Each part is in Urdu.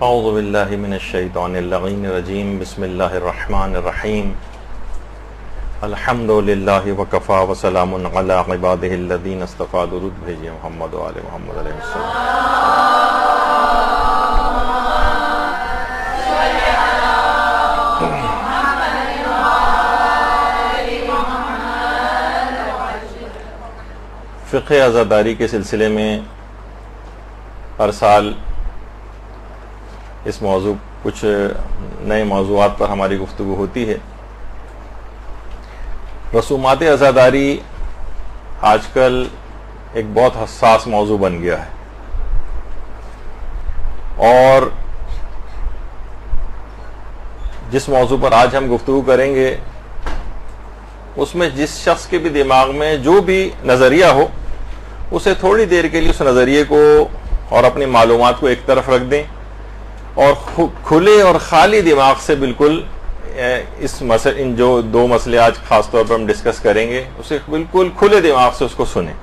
اعوذ باللہ من الشیطان اللعین الرجیم بسم اللہ الرحمن الرحیم الحمد للہ وکفا وسلام علی عبادہ الذین اصطفیٰ درود بھیجئے محمد و آل محمد علیہ السلام. فقہ عزاداری کے سلسلے میں ہر سال اس موضوع کچھ نئے موضوعات پر ہماری گفتگو ہوتی ہے. رسومات عزاداری آج کل ایک بہت حساس موضوع بن گیا ہے، اور جس موضوع پر آج ہم گفتگو کریں گے اس میں جس شخص کے بھی دماغ میں جو بھی نظریہ ہو اسے تھوڑی دیر کے لیے اس نظریے کو اور اپنی معلومات کو ایک طرف رکھ دیں اور کھلے اور خالی دماغ سے بالکل ان جو دو مسئلے آج خاص طور پر ہم ڈسکس کریں گے اسے بالکل کھلے دماغ سے اس کو سنیں.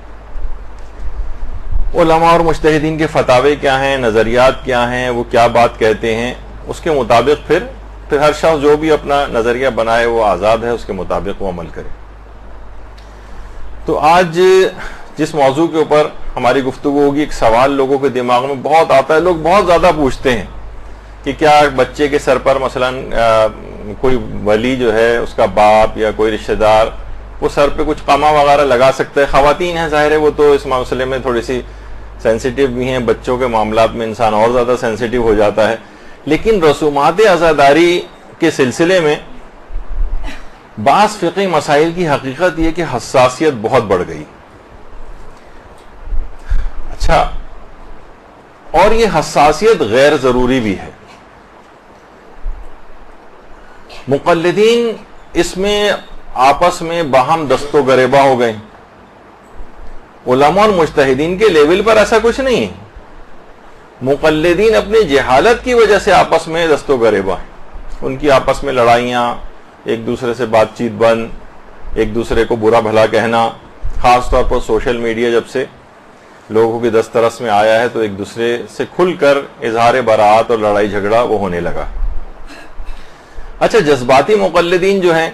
علماء اور مجتہدین کے فتاوے کیا ہیں، نظریات کیا ہیں، وہ کیا بات کہتے ہیں، اس کے مطابق پھر ہر شخص جو بھی اپنا نظریہ بنائے وہ آزاد ہے، اس کے مطابق وہ عمل کرے. تو آج جس موضوع کے اوپر ہماری گفتگو ہوگی، ایک سوال لوگوں کے دماغ میں بہت آتا ہے، لوگ بہت زیادہ پوچھتے ہیں کہ کیا بچے کے سر پر مثلا کوئی ولی جو ہے اس کا باپ یا کوئی رشتہ دار وہ سر پہ کچھ قمع وغیرہ لگا سکتا ہے. خواتین ہیں، ظاہر ہے وہ تو اس مسئلے میں تھوڑی سی سینسیٹیو بھی ہیں، بچوں کے معاملات میں انسان اور زیادہ سینسیٹیو ہو جاتا ہے. لیکن رسومات عزاداری کے سلسلے میں بعض فقہی مسائل کی حقیقت یہ کہ حساسیت بہت بڑھ گئی. اچھا، اور یہ حساسیت غیر ضروری بھی ہے. مقلدین اس میں آپس میں باہم دست و گریباں ہو گئے. علماء اور مجتہدین کے لیول پر ایسا کچھ نہیں ہے. مقلدین اپنی جہالت کی وجہ سے آپس میں دست و گریباں ہیں. ان کی آپس میں لڑائیاں، ایک دوسرے سے بات چیت بند، ایک دوسرے کو برا بھلا کہنا. خاص طور پر سوشل میڈیا جب سے لوگوں کی دسترس میں آیا ہے تو ایک دوسرے سے کھل کر اظہار براءت اور لڑائی جھگڑا وہ ہونے لگا. اچھا، جذباتی مقلدین جو ہیں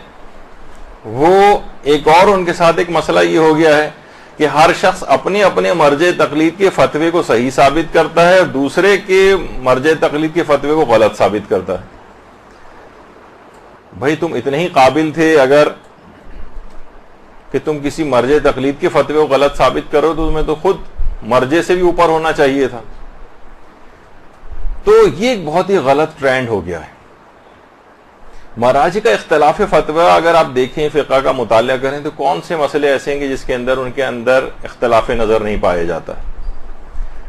وہ ایک اور ان کے ساتھ ایک مسئلہ یہ ہو گیا ہے کہ ہر شخص اپنے مرجع تقلید کے فتوے کو صحیح ثابت کرتا ہے اور دوسرے کے مرجع تقلید کے فتوے کو غلط ثابت کرتا ہے. بھائی تم اتنے ہی قابل تھے اگر کہ تم کسی مرجع تقلید کے فتوے کو غلط ثابت کرو تو تمہیں تو خود مرجع سے بھی اوپر ہونا چاہیے تھا. تو یہ ایک بہت ہی غلط ٹرینڈ ہو گیا ہے. مراجع کا اختلاف فتویٰ اگر آپ دیکھیں، فقہ کا مطالعہ کریں تو کون سے مسئلے ایسے ہیں کہ جس کے اندر ان کے اندر اختلاف نظر نہیں پایا جاتا ہے.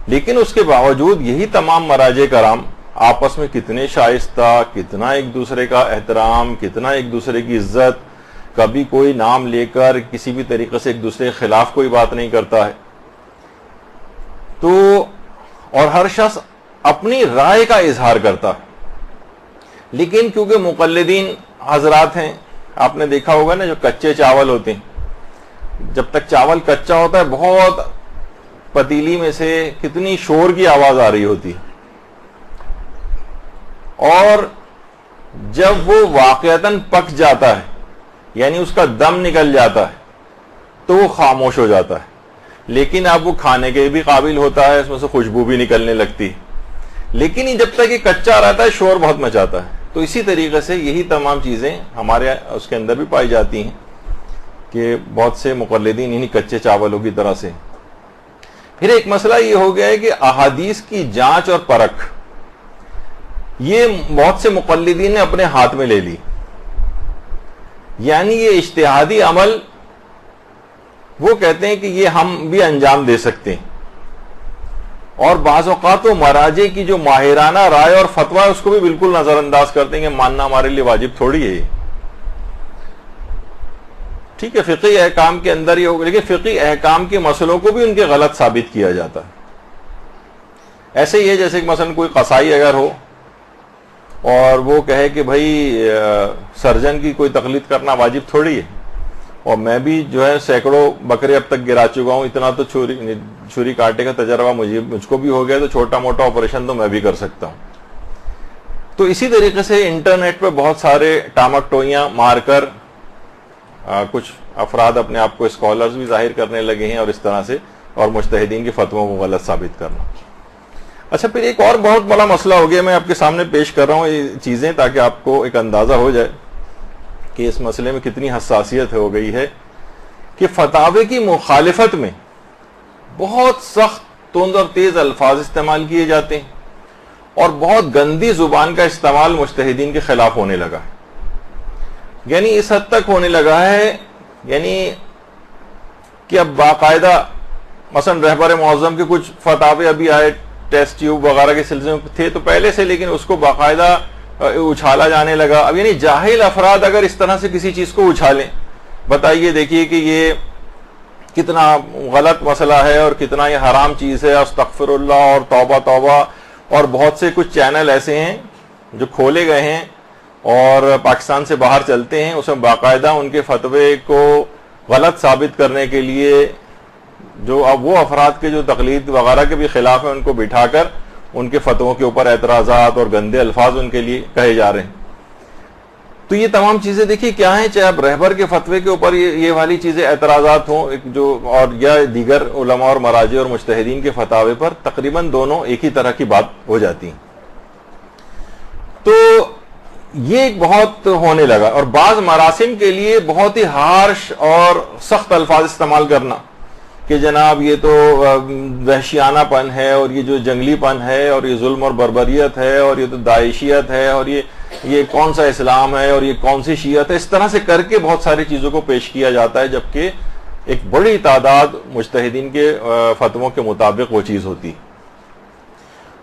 لیکن اس کے باوجود یہی تمام مراجع کرام آپس میں کتنے شائستہ، کتنا ایک دوسرے کا احترام، کتنا ایک دوسرے کی عزت، کبھی کوئی نام لے کر کسی بھی طریقے سے ایک دوسرے کے خلاف کوئی بات نہیں کرتا ہے. تو اور ہر شخص اپنی رائے کا اظہار کرتا ہے. لیکن کیونکہ مقلدین حضرات ہیں، آپ نے دیکھا ہوگا نا جو کچے چاول ہوتے ہیں، جب تک چاول کچا ہوتا ہے بہت پتیلی میں سے کتنی شور کی آواز آ رہی ہوتی ہے، اور جب وہ واقعتاً پک جاتا ہے یعنی اس کا دم نکل جاتا ہے تو وہ خاموش ہو جاتا ہے. لیکن اب وہ کھانے کے بھی قابل ہوتا ہے، اس میں سے خوشبو بھی نکلنے لگتی. لیکن جب تک یہ کچا رہتا ہے شور بہت مچاتا ہے. تو اسی طریقے سے یہی تمام چیزیں ہمارے اس کے اندر بھی پائی جاتی ہیں کہ بہت سے مقلدین انہی کچے چاولوں کی طرح سے. پھر ایک مسئلہ یہ ہو گیا ہے کہ احادیث کی جانچ اور پرکھ یہ بہت سے مقلدین نے اپنے ہاتھ میں لے لی. یعنی یہ اجتہادی عمل وہ کہتے ہیں کہ یہ ہم بھی انجام دے سکتے ہیں، اور بعض اوقات وہ مراجع کی جو ماہرانہ رائے اور فتویٰ ہے اس کو بھی بالکل نظر انداز کرتے ہیں کہ ماننا ہمارے لیے واجب تھوڑی ہے. ٹھیک ہے، فقہی احکام کے اندر یہ ہوگا، لیکن فقہی احکام کے مسئلوں کو بھی ان کے غلط ثابت کیا جاتا ہے. ایسے ہی ہے جیسے کہ مثلا کوئی قصائی اگر ہو اور وہ کہے کہ بھائی سرجن کی کوئی تقلید کرنا واجب تھوڑی ہے، اور میں بھی جو ہے سینکڑوں بکرے اب تک گرا چکا ہوں، اتنا تو چھری کاٹے کا تجربہ مجھ کو بھی ہو گیا، تو چھوٹا موٹا آپریشن تو میں بھی کر سکتا ہوں. تو اسی طریقے سے انٹرنیٹ پہ بہت سارے ٹامک ٹوئیاں مار کر کچھ افراد اپنے آپ کو اسکالرز بھی ظاہر کرنے لگے ہیں اور اس طرح سے اور مجتہدین کی فتووں کو غلط ثابت کرنا. اچھا پھر ایک اور بہت بڑا مسئلہ ہو گیا, میں آپ کے سامنے پیش کر رہا ہوں یہ چیزیں تاکہ آپ کو ایک اندازہ ہو جائے کہ اس مسئلے میں کتنی حساسیت ہو گئی ہے, کہ فتاوے کی مخالفت میں بہت سخت تند اور تیز الفاظ استعمال کیے جاتے ہیں اور بہت گندی زبان کا استعمال مجتہدین کے خلاف ہونے لگا ہے. یعنی اس حد تک ہونے لگا ہے یعنی کہ اب باقاعدہ مثلا رہبر معظم کے کچھ فتاوے ابھی آئے ٹیسٹ ٹیوب وغیرہ کے سلسلے میں تھے تو پہلے سے, لیکن اس کو باقاعدہ اچھالا جانے لگا. اب یعنی جاہل افراد اگر اس طرح سے کسی چیز کو اچھالیں, بتائیے دیکھیے کہ یہ کتنا غلط مسئلہ ہے اور کتنا یہ حرام چیز ہے. استغفر اللہ اور توبہ توبہ. اور بہت سے کچھ چینل ایسے ہیں جو کھولے گئے ہیں اور پاکستان سے باہر چلتے ہیں, اس میں باقاعدہ ان کے فتوے کو غلط ثابت کرنے کے لیے جو اب وہ افراد کے جو تقلید وغیرہ کے بھی خلاف ہیں ان کو بٹھا کر ان کے فتووں کے اوپر اعتراضات اور گندے الفاظ ان کے لیے کہے جا رہے ہیں. تو یہ تمام چیزیں دیکھیے کیا ہیں, چاہے اب رہبر کے فتوے کے اوپر یہ والی چیزیں اعتراضات ہوں جو اور یا دیگر علماء اور مراجع اور مجتہدین کے فتاوے پر, تقریباً دونوں ایک ہی طرح کی بات ہو جاتی ہیں. تو یہ ایک بہت ہونے لگا, اور بعض مراسم کے لیے بہت ہی ہارش اور سخت الفاظ استعمال کرنا کہ جناب یہ تو وحشیانہ پن ہے اور یہ جو جنگلی پن ہے اور یہ ظلم اور بربریت ہے اور یہ تو داعشیت ہے اور یہ کون سا اسلام ہے اور یہ کون سی شیعت ہے. اس طرح سے کر کے بہت ساری چیزوں کو پیش کیا جاتا ہے, جبکہ ایک بڑی تعداد مجتہدین کے فتووں کے مطابق وہ چیز ہوتی.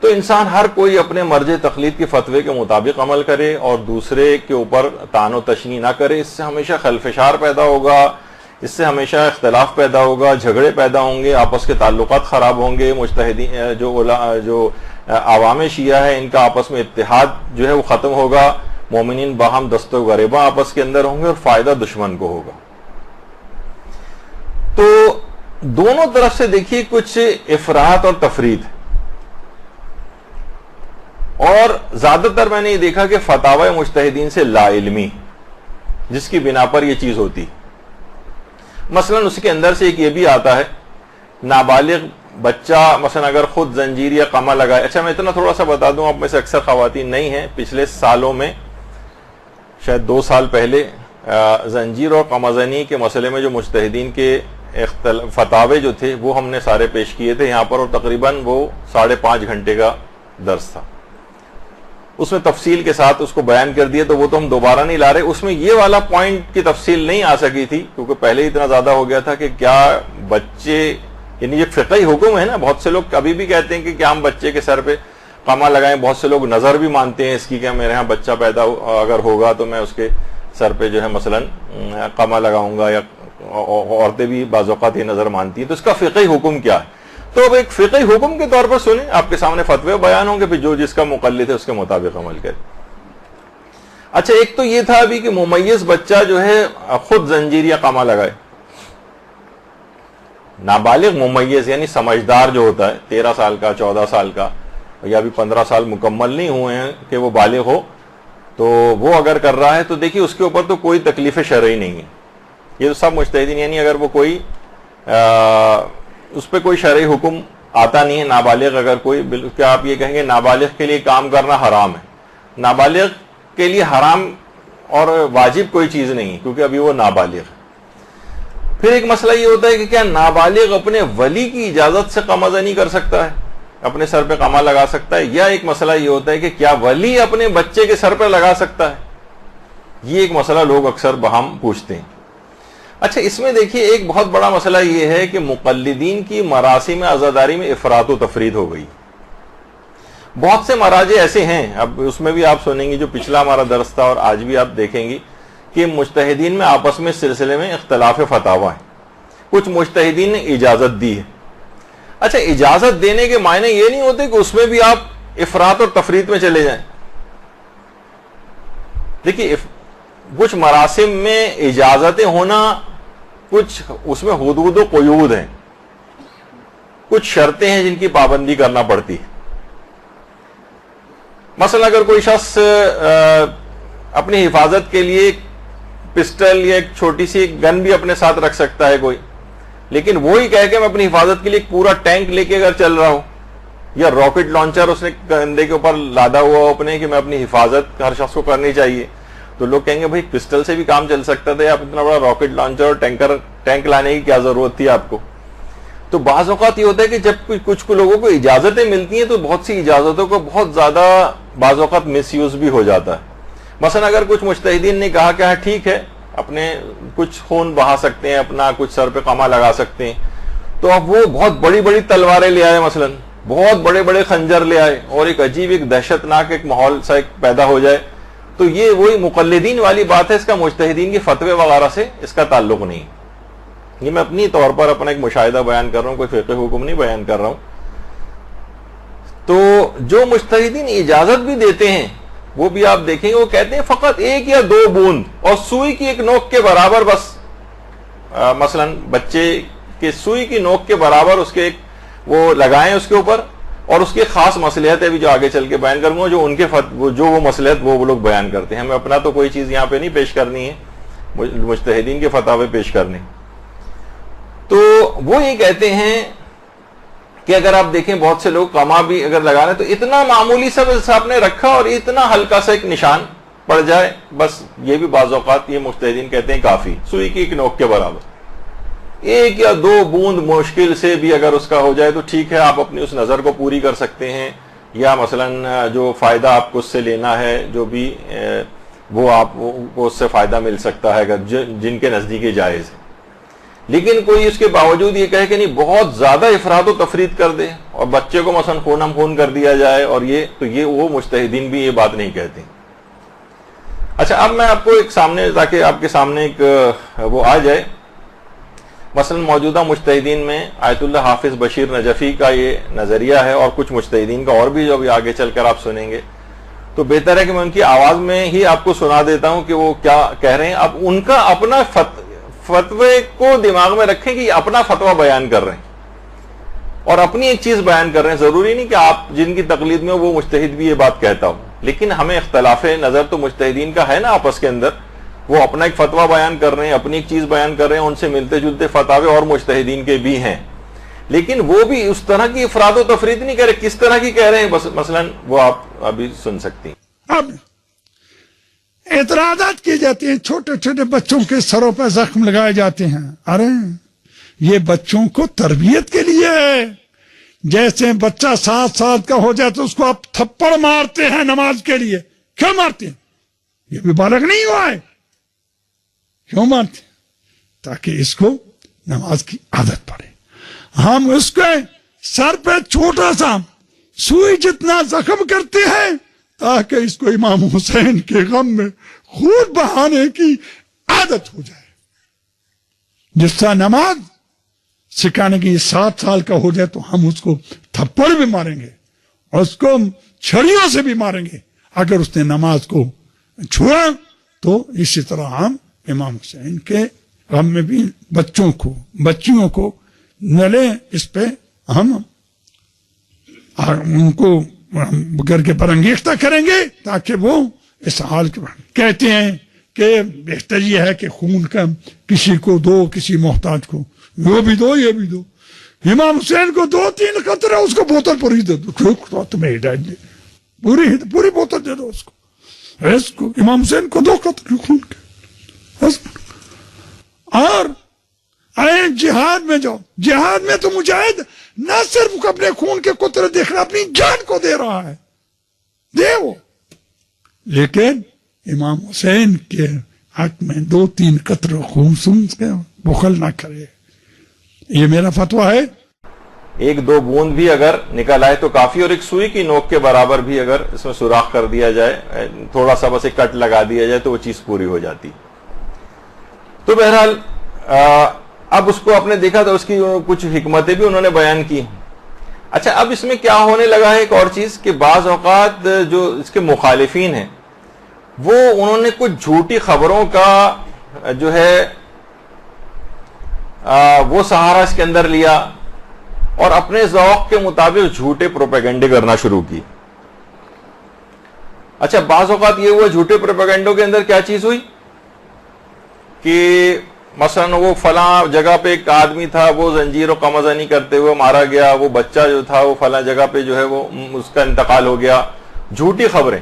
تو انسان ہر کوئی اپنے مرج تقلید کے فتوے کے مطابق عمل کرے اور دوسرے کے اوپر طعن و تشنیع نہ کرے. اس سے ہمیشہ خلفشار پیدا ہوگا, اس سے ہمیشہ اختلاف پیدا ہوگا, جھگڑے پیدا ہوں گے, آپس کے تعلقات خراب ہوں گے. مجتہدین جو عوام شیعہ ہے ان کا آپس میں اتحاد جو ہے وہ ختم ہوگا. مومنین باہم دست و غریباں آپس کے اندر ہوں گے اور فائدہ دشمن کو ہوگا. تو دونوں طرف سے دیکھیے کچھ افراط اور تفریط, اور زیادہ تر میں نے یہ دیکھا کہ فتاوی مجتہدین سے لا علمی جس کی بنا پر یہ چیز ہوتی. مثلا اس کے اندر سے ایک یہ بھی آتا ہے, نابالغ بچہ مثلا اگر خود زنجیر یا قمع لگائے. اچھا میں اتنا تھوڑا سا بتا دوں, آپ میں سے اکثر خواتین نہیں ہیں, پچھلے سالوں میں شاید 2 سال پہلے زنجیر اور قمع زنی کے مسئلے میں جو مجتہدین کے فتاوے جو تھے وہ ہم نے سارے پیش کیے تھے یہاں پر, اور تقریباً وہ 5.5 گھنٹے کا درس تھا. اس میں تفصیل کے ساتھ اس کو بیان کر دیا, تو وہ تو ہم دوبارہ نہیں لا رہے. اس میں یہ والا پوائنٹ کی تفصیل نہیں آ سکی تھی کیونکہ پہلے ہی اتنا زیادہ ہو گیا تھا کہ کیا بچے, یعنی یہ فقہی حکم ہے نا, بہت سے لوگ ابھی بھی کہتے ہیں کہ کیا ہم بچے کے سر پہ قمع لگائیں. بہت سے لوگ نظر بھی مانتے ہیں اس کی کہ میرے ہاں بچہ پیدا اگر ہوگا تو میں اس کے سر پہ جو ہے مثلاً قمع لگاؤں گا, یا عورتیں بھی بعض اوقات یہ نظر مانتی ہیں. تو اس کا فقہی حکم کیا ہے؟ تو اب ایک فقہی حکم کے طور پر سنیں, آپ کے سامنے فتوے بیان ہوں گے, پھر جو جس کا مقلد ہے اس کے مطابق عمل کرے. اچھا ایک تو یہ تھا ابھی کہ ممیز بچہ جو ہے خود زنجیر یا قمع لگائے. نابالغ ممیز یعنی سمجھدار جو ہوتا ہے 13 سال کا, 14 سال کا, یا ابھی 15 سال مکمل نہیں ہوئے ہیں کہ وہ بالغ ہو, تو وہ اگر کر رہا ہے تو دیکھیے اس کے اوپر تو کوئی تکلیف شرعی نہیں ہے. یہ تو سب مجتہدین, یعنی اگر وہ کوئی اس پہ کوئی شرعی حکم آتا نہیں ہے. نابالغ اگر کوئی, کیا آپ یہ کہیں گے نابالغ کے لیے کام کرنا حرام ہے؟ نابالغ کے لیے حرام اور واجب کوئی چیز نہیں کیونکہ ابھی وہ نابالغ ہے. پھر ایک مسئلہ یہ ہوتا ہے کہ کیا نابالغ اپنے ولی کی اجازت سے قمع زنی کر سکتا ہے, اپنے سر پہ قمع لگا سکتا ہے؟ یا ایک مسئلہ یہ ہوتا ہے کہ کیا ولی اپنے بچے کے سر پہ لگا سکتا ہے؟ یہ ایک مسئلہ لوگ اکثر باہم پوچھتے ہیں. اچھا اس میں دیکھیے ایک بہت بڑا مسئلہ یہ ہے کہ مقلدین کی مراسم عزاداری میں افراط و تفرید ہو گئی. بہت سے مراجع ایسے ہیں, اب اس میں بھی آپ سنیں گی جو پچھلا ہمارا درس تھا اور آج بھی آپ دیکھیں گی کہ مجتہدین میں آپس میں اس سلسلے میں اختلاف فتاوی ہیں. کچھ مجتہدین نے اجازت دی ہے. اچھا اجازت دینے کے معنی یہ نہیں ہوتے کہ اس میں بھی آپ افراط اور تفرید میں چلے جائیں. دیکھیے کچھ مراسم میں اجازتیں ہونا, کچھ اس میں حدود و قیود ہیں, کچھ شرطیں ہیں جن کی پابندی کرنا پڑتی ہے. مثلا اگر کوئی شخص اپنی حفاظت کے لیے پسٹل یا ایک چھوٹی سی گن بھی اپنے ساتھ رکھ سکتا ہے کوئی، لیکن وہی کہہ کے میں اپنی حفاظت کے لیے ایک پورا ٹینک لے کے اگر چل رہا ہوں، یا راکٹ لانچر اس نے کندھے کے اوپر لادا ہوا ہو اپنے کہ میں اپنی حفاظت ہر شخص کو کرنی چاہیے، تو لوگ کہیں گے بھائی پسٹل سے بھی کام چل سکتا تھا، آپ اتنا بڑا راکٹ لانچر اور ٹینک لانے کی کیا ضرورت تھی آپ کو؟ تو بعض اوقات یہ ہوتا ہے کہ جب کچھ لوگوں کو اجازتیں ملتی ہیں تو بہت سی اجازتوں کو بہت زیادہ بعض اوقات مس یوز بھی ہو جاتا ہے۔ مثلا اگر کچھ مجتہدین نے کہا کہ ہاں ٹھیک ہے، اپنے کچھ خون بہا سکتے ہیں، اپنا کچھ سر پہ قمع لگا سکتے ہیں، تو اب وہ بہت بڑی بڑی تلواریں لے آئے، مثلا بہت بڑے بڑے خنجر لے آئے، اور ایک عجیب ایک دہشت ناک ایک ماحول سا ایک پیدا ہو جائے، تو یہ وہی مقلدین والی بات ہے، اس کا مجتہدین کے فتوے وغیرہ سے اس کا تعلق نہیں۔ یہ میں اپنی طور پر اپنا ایک مشاہدہ بیان کر رہا ہوں، کوئی فقہ حکم نہیں بیان کر رہا ہوں۔ تو جو مجتہدین اجازت بھی دیتے ہیں وہ بھی آپ دیکھیں گے، وہ کہتے ہیں فقط 1 یا 2 بوند اور سوئی کی ایک نوک کے برابر بس، مثلا بچے کے سوئی کی نوک کے برابر اس کے ایک وہ لگائیں اس کے اوپر، اور اس کی خاص مصلحت ہے بھی جو آگے چل کے بیان کروں گا، جو ان کے جو وہ مصلحت وہ لوگ بیان کرتے ہیں۔ ہمیں اپنا تو کوئی چیز یہاں پہ نہیں پیش کرنی ہے، مجتہدین کے فتاوے پیش کرنے۔ تو وہ یہ کہتے ہیں کہ اگر آپ دیکھیں بہت سے لوگ قمع بھی اگر لگا رہے ہیں تو اتنا معمولی سا آپ نے رکھا اور اتنا ہلکا سا ایک نشان پڑ جائے، بس یہ بھی بعض اوقات یہ مجتہدین کہتے ہیں کافی، سوئی کی ایک نوک کے برابر 1 یا 2 بوند مشکل سے بھی اگر اس کا ہو جائے تو ٹھیک ہے، آپ اپنی اس نظر کو پوری کر سکتے ہیں، یا مثلا جو فائدہ آپ کو اس سے لینا ہے جو بھی وہ آپ کو اس سے فائدہ مل سکتا ہے اگر جن کے نزدیک جائز ہے۔ لیکن کوئی اس کے باوجود یہ کہے کہ نہیں بہت زیادہ افراد و تفرید کر دے اور بچے کو مثلا خون ہم خون کر دیا جائے، اور یہ تو یہ وہ مجتہدین بھی یہ بات نہیں کہتے۔ اچھا، اب میں آپ کو ایک سامنے، تاکہ آپ کے سامنے ایک وہ آ جائے، مثلا موجودہ مجتہدین میں آیت اللہ حافظ بشیر نجفی کا یہ نظریہ ہے، اور کچھ مجتہدین کا اور بھی جو ابھی آگے چل کر آپ سنیں گے، تو بہتر ہے کہ میں ان کی آواز میں ہی آپ کو سنا دیتا ہوں کہ وہ کیا کہہ رہے ہیں۔ اب ان کا اپنا فتوے کو دماغ میں رکھیں کہ یہ اپنا فتویٰ بیان کر رہے ہیں اور اپنی ایک چیز بیان کر رہے ہیں۔ ضروری نہیں کہ آپ جن کی تقلید میں وہ مجتہد بھی یہ بات کہتا ہو، لیکن ہمیں اختلاف نظر تو مجتہدین کا ہے نا آپس کے اندر، وہ اپنا ایک فتویٰ بیان کر رہے ہیں، اپنی ایک چیز بیان کر رہے ہیں، ان سے ملتے جلتے فتاوے اور مجتہدین کے بھی ہیں، لیکن وہ بھی اس طرح کی افراد و تفرید نہیں کر رہے۔ کس طرح کی کہہ رہے ہیں بس مثلا وہ آپ ابھی سن سکتی ہیں۔ اب اعتراضات کیے جاتے ہیں، چھوٹے چھوٹے بچوں کے سروں پہ زخم لگائے جاتے ہیں۔ ارے یہ بچوں کو تربیت کے لیے ہے، جیسے بچہ 7 سال کا ہو جائے تو اس کو آپ تھپڑ مارتے ہیں نماز کے لیے، کیوں مارتے ہیں؟ یہ بھی بالغ نہیں ہوا ہے، کیوں مارتے ہیں؟ تاکہ اس کو نماز کی عادت پڑے۔ ہم اس کے سر پہ چھوٹا سا سوئی جتنا زخم کرتے ہیں تاکہ اس کو امام حسین کے غم میں خون بہانے کی عادت ہو جائے۔ جس طرح نماز سکھانے کی 7 سال کا ہو جائے تو ہم اس کو تھپڑ بھی ماریں گے اور اس کو چھڑیوں سے بھی ماریں گے اگر اس نے نماز کو چھوڑا۔ تو اسی طرح ہم امام حسین کے غم میں بھی بچیوں کو نہ لیں، اس پہ ہم ان کو کر کے برانگیختہ کریں گے تاکہ وہ اس حال کے کہتے ہیں کہ بہتر یہ ہے کہ خون کا کسی کو دو، کسی محتاج کو وہ بھی دو، یہ بھی دو۔ امام حسین کو 2-3 قطرے اس کو بوتل پوری دے دو، تمہیں ہدایت دے، پوری بوتل دے دو اس کو امام حسین کو 2 قطرے خون کے۔ اور جہاد میں جاؤ، جہاد میں تو مجاہد نہ صرف اپنے خون کے قطرے دیکھ رہا، اپنی جان کو دے رہا ہے، دے وہ، لیکن امام حسین کے حق میں 2-3 قطرے خون سن کے بخل نہ کرے۔ یہ میرا فتویٰ ہے۔ 1-2 بوند بھی اگر نکل آئے تو کافی، اور ایک سوئی کی نوک کے برابر بھی اگر اس میں سوراخ کر دیا جائے، تھوڑا سا بس ایک کٹ لگا دیا جائے تو وہ چیز پوری ہو جاتی۔ تو بہرحال اب اس کو آپ نے دیکھا تو اس کی کچھ حکمتیں بھی انہوں نے بیان کی۔ اچھا، اب اس میں کیا ہونے لگا ہے ایک اور چیز کہ بعض اوقات جو اس کے مخالفین ہیں وہ انہوں نے کچھ جھوٹی خبروں کا جو ہے وہ سہارا اس کے اندر لیا اور اپنے ذوق کے مطابق جھوٹے پروپیگنڈے کرنا شروع کی۔ اچھا بعض اوقات یہ ہوا جھوٹے پروپیگنڈوں کے اندر کیا چیز ہوئی کہ مثلا وہ فلاں جگہ پہ ایک آدمی تھا, وہ زنجیر و قمع کرتے ہوئے مارا گیا, وہ بچہ جو تھا وہ فلاں جگہ پہ جو ہے وہ اس کا انتقال ہو گیا, جھوٹی خبریں.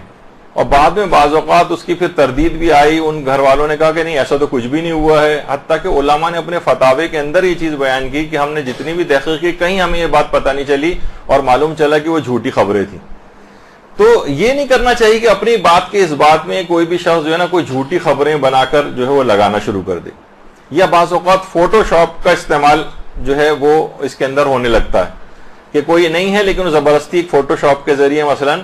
اور بعد میں بعض اوقات اس کی پھر تردید بھی آئی, ان گھر والوں نے کہا کہ نہیں ایسا تو کچھ بھی نہیں ہوا ہے, حتیٰ کہ علماء نے اپنے فتاوے کے اندر یہ چیز بیان کی کہ ہم نے جتنی بھی تحقیق کی کہیں ہمیں یہ بات پتہ نہیں چلی اور معلوم چلا کہ وہ جھوٹی خبریں تھیں. تو یہ نہیں کرنا چاہیے کہ اپنی بات کے اس بات میں کوئی بھی شخص جو ہے نا کوئی جھوٹی خبریں بنا کر جو ہے وہ لگانا شروع کر دے, یا بعض اوقات فوٹو شاپ کا استعمال جو ہے وہ اس کے اندر ہونے لگتا ہے کہ کوئی نہیں ہے لیکن زبردستی ایک فوٹو شاپ کے ذریعے مثلا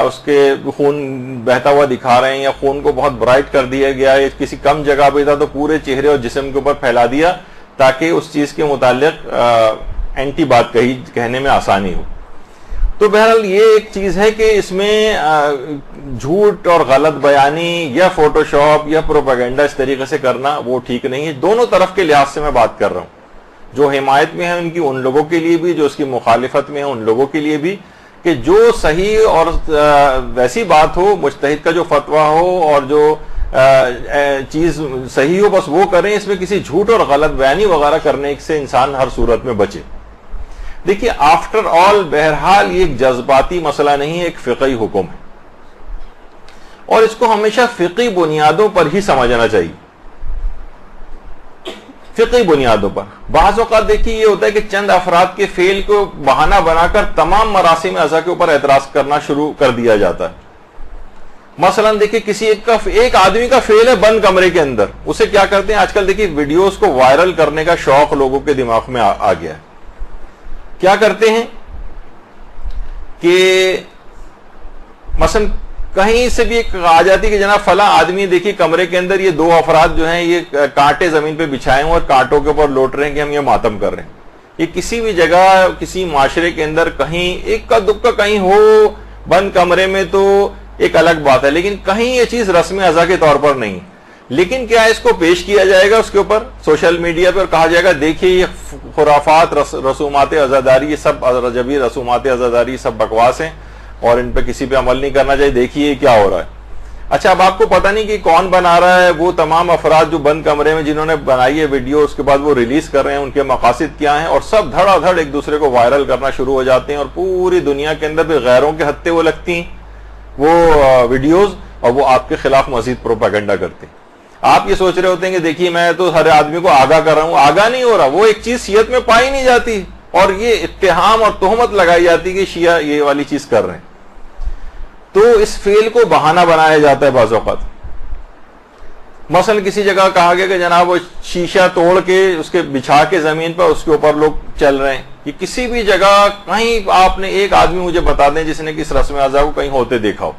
اس کے خون بہتا ہوا دکھا رہے ہیں, یا خون کو بہت برائٹ کر دیا گیا ہے, کسی کم جگہ پہ تھا تو پورے چہرے اور جسم کے اوپر پھیلا دیا تاکہ اس چیز کے متعلق اینٹی بات کہنے میں آسانی ہو. تو بہرحال یہ ایک چیز ہے کہ اس میں جھوٹ اور غلط بیانی یا فوٹو شاپ یا پروپیگنڈا اس طریقے سے کرنا وہ ٹھیک نہیں ہے. دونوں طرف کے لحاظ سے میں بات کر رہا ہوں, جو حمایت میں ہے ان کی ان لوگوں کے لیے بھی, جو اس کی مخالفت میں ہے ان لوگوں کے لیے بھی, کہ جو صحیح اور ویسی بات ہو, مجتہد کا جو فتویٰ ہو اور جو چیز صحیح ہو بس وہ کریں, اس میں کسی جھوٹ اور غلط بیانی وغیرہ کرنے سے انسان ہر صورت میں بچے. دیکھیے آفٹر آل بہرحال یہ ایک جذباتی مسئلہ نہیں ہے, ایک فقہی حکم ہے اور اس کو ہمیشہ فقہی بنیادوں پر ہی سمجھنا چاہیے, فقہی بنیادوں پر. بعض اوقات دیکھیے یہ ہوتا ہے کہ چند افراد کے فعل کو بہانہ بنا کر تمام مراسم اعضاء کے اوپر اعتراض کرنا شروع کر دیا جاتا ہے. مثلا دیکھیے کسی ایک آدمی کا فعل ہے بند کمرے کے اندر, اسے کیا کرتے ہیں آج کل دیکھیے ویڈیوز کو وائرل کرنے کا شوق لوگوں کے دماغ میں آ گیا ہے. کیا کرتے ہیں کہ مثلا کہیں سے بھی ایک آ جاتی کہ جناب فلاں آدمی دیکھیے کمرے کے اندر یہ 2 افراد جو ہیں یہ کانٹے زمین پہ بچھائے ہیں اور کانٹوں کے اوپر لوٹ رہے ہیں کہ ہم یہ ماتم کر رہے ہیں. یہ کسی بھی جگہ کسی معاشرے کے اندر کہیں ایک کا دکا کہیں ہو بند کمرے میں تو ایک الگ بات ہے, لیکن کہیں یہ چیز رسم ازا کے طور پر نہیں. لیکن کیا اس کو پیش کیا جائے گا اس کے اوپر سوشل میڈیا پر, کہا جائے گا دیکھیے یہ خرافات رسومات عزاداری یہ سب رجبی رسومات عزاداری سب بکواس ہیں اور ان پہ کسی پہ عمل نہیں کرنا چاہیے, دیکھیے کیا ہو رہا ہے. اچھا اب آپ کو پتہ نہیں کہ کون بنا رہا ہے, وہ تمام افراد جو بند کمرے میں جنہوں نے بنائی ہے ویڈیو اس کے بعد وہ ریلیز کر رہے ہیں, ان کے مقاصد کیا ہیں, اور سب دھڑا دھڑ ایک دوسرے کو وائرل کرنا شروع ہو جاتے ہیں اور پوری دنیا کے اندر بھی غیروں کے ہتھے وہ لگتی ہیں وہ ویڈیوز, اور وہ آپ کے خلاف مزید پروپیگنڈا کرتے ہیں. آپ یہ سوچ رہے ہوتے ہیں کہ دیکھیے میں تو ہر آدمی کو آگاہ کر رہا ہوں, آگاہ نہیں ہو رہا, وہ ایک چیز شیعت میں پائی نہیں جاتی اور یہ اتہام اور تہمت لگائی جاتی کہ شیعہ یہ والی چیز کر رہے ہیں. تو اس فعل کو بہانہ بنایا جاتا ہے بعض اوقات. مثلا کسی جگہ کہا گیا کہ جناب وہ شیشہ توڑ کے اس کے بچھا کے زمین پر اس کے اوپر لوگ چل رہے ہیں. یہ کسی بھی جگہ کہیں آپ نے ایک آدمی مجھے بتا دیں جس نے کس رسم اعضاء کو کہیں ہوتے دیکھا ہو.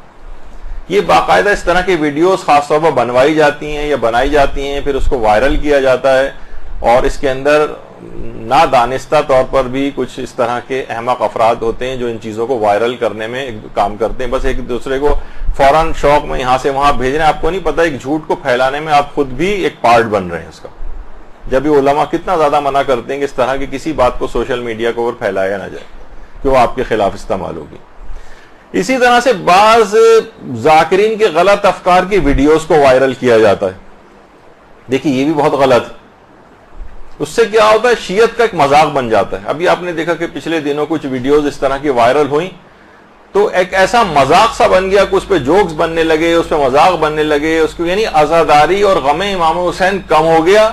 یہ باقاعدہ اس طرح کی ویڈیوز خاص طور پر بنوائی جاتی ہیں یا بنائی جاتی ہیں, پھر اس کو وائرل کیا جاتا ہے اور اس کے اندر نادانستہ طور پر بھی کچھ اس طرح کے احمق افراد ہوتے ہیں جو ان چیزوں کو وائرل کرنے میں کام کرتے ہیں. بس ایک دوسرے کو فوراً شوق میں یہاں سے وہاں بھیج رہے ہیں, آپ کو نہیں پتا ایک جھوٹ کو پھیلانے میں آپ خود بھی ایک پارٹ بن رہے ہیں اس کا. جب یہ علماء کتنا زیادہ منع کرتے ہیں کہ اس طرح کی کسی بات کو سوشل میڈیا کے اوپر پھیلایا نہ جائے کہ وہ آپ کے خلاف استعمال ہوگی. اسی طرح سے بعض ذاکرین کے غلط افکار کی ویڈیوز کو وائرل کیا جاتا ہے. دیکھیے یہ بھی بہت غلط ہے. اس سے کیا ہوتا ہے شیعت کا ایک مذاق بن جاتا ہے. ابھی آپ نے دیکھا کہ پچھلے دنوں کچھ ویڈیوز اس طرح کی وائرل ہوئیں تو ایک ایسا مذاق سا بن گیا کہ اس پہ جوکس بننے لگے, اس پہ مذاق بننے لگے, اس کو یعنی عزاداری اور غم امام حسین کم ہو گیا,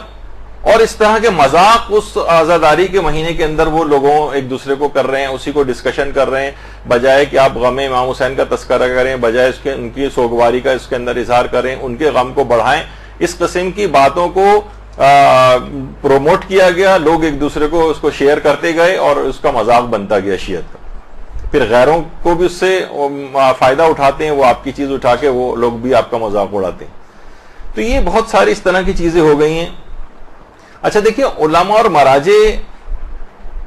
اور اس طرح کے مذاق اس عزاداری کے مہینے کے اندر وہ لوگوں ایک دوسرے کو کر رہے ہیں, اسی کو ڈسکشن کر رہے ہیں, بجائے کہ آپ غم امام حسین کا تذکرہ کریں, بجائے اس کے ان کی سوگواری کا اس کے اندر اظہار کریں, ان کے غم کو بڑھائیں. اس قسم کی باتوں کو پروموٹ کیا گیا, لوگ ایک دوسرے کو اس کو شیئر کرتے گئے اور اس کا مذاق بنتا گیا شیعت کا. پھر غیروں کو بھی اس سے فائدہ اٹھاتے ہیں, وہ آپ کی چیز اٹھا کے وہ لوگ بھی آپ کا مذاق اڑاتے ہیں. تو یہ بہت ساری اس طرح کی چیزیں ہو گئی ہیں. اچھا دیکھیے علماء اور مراجع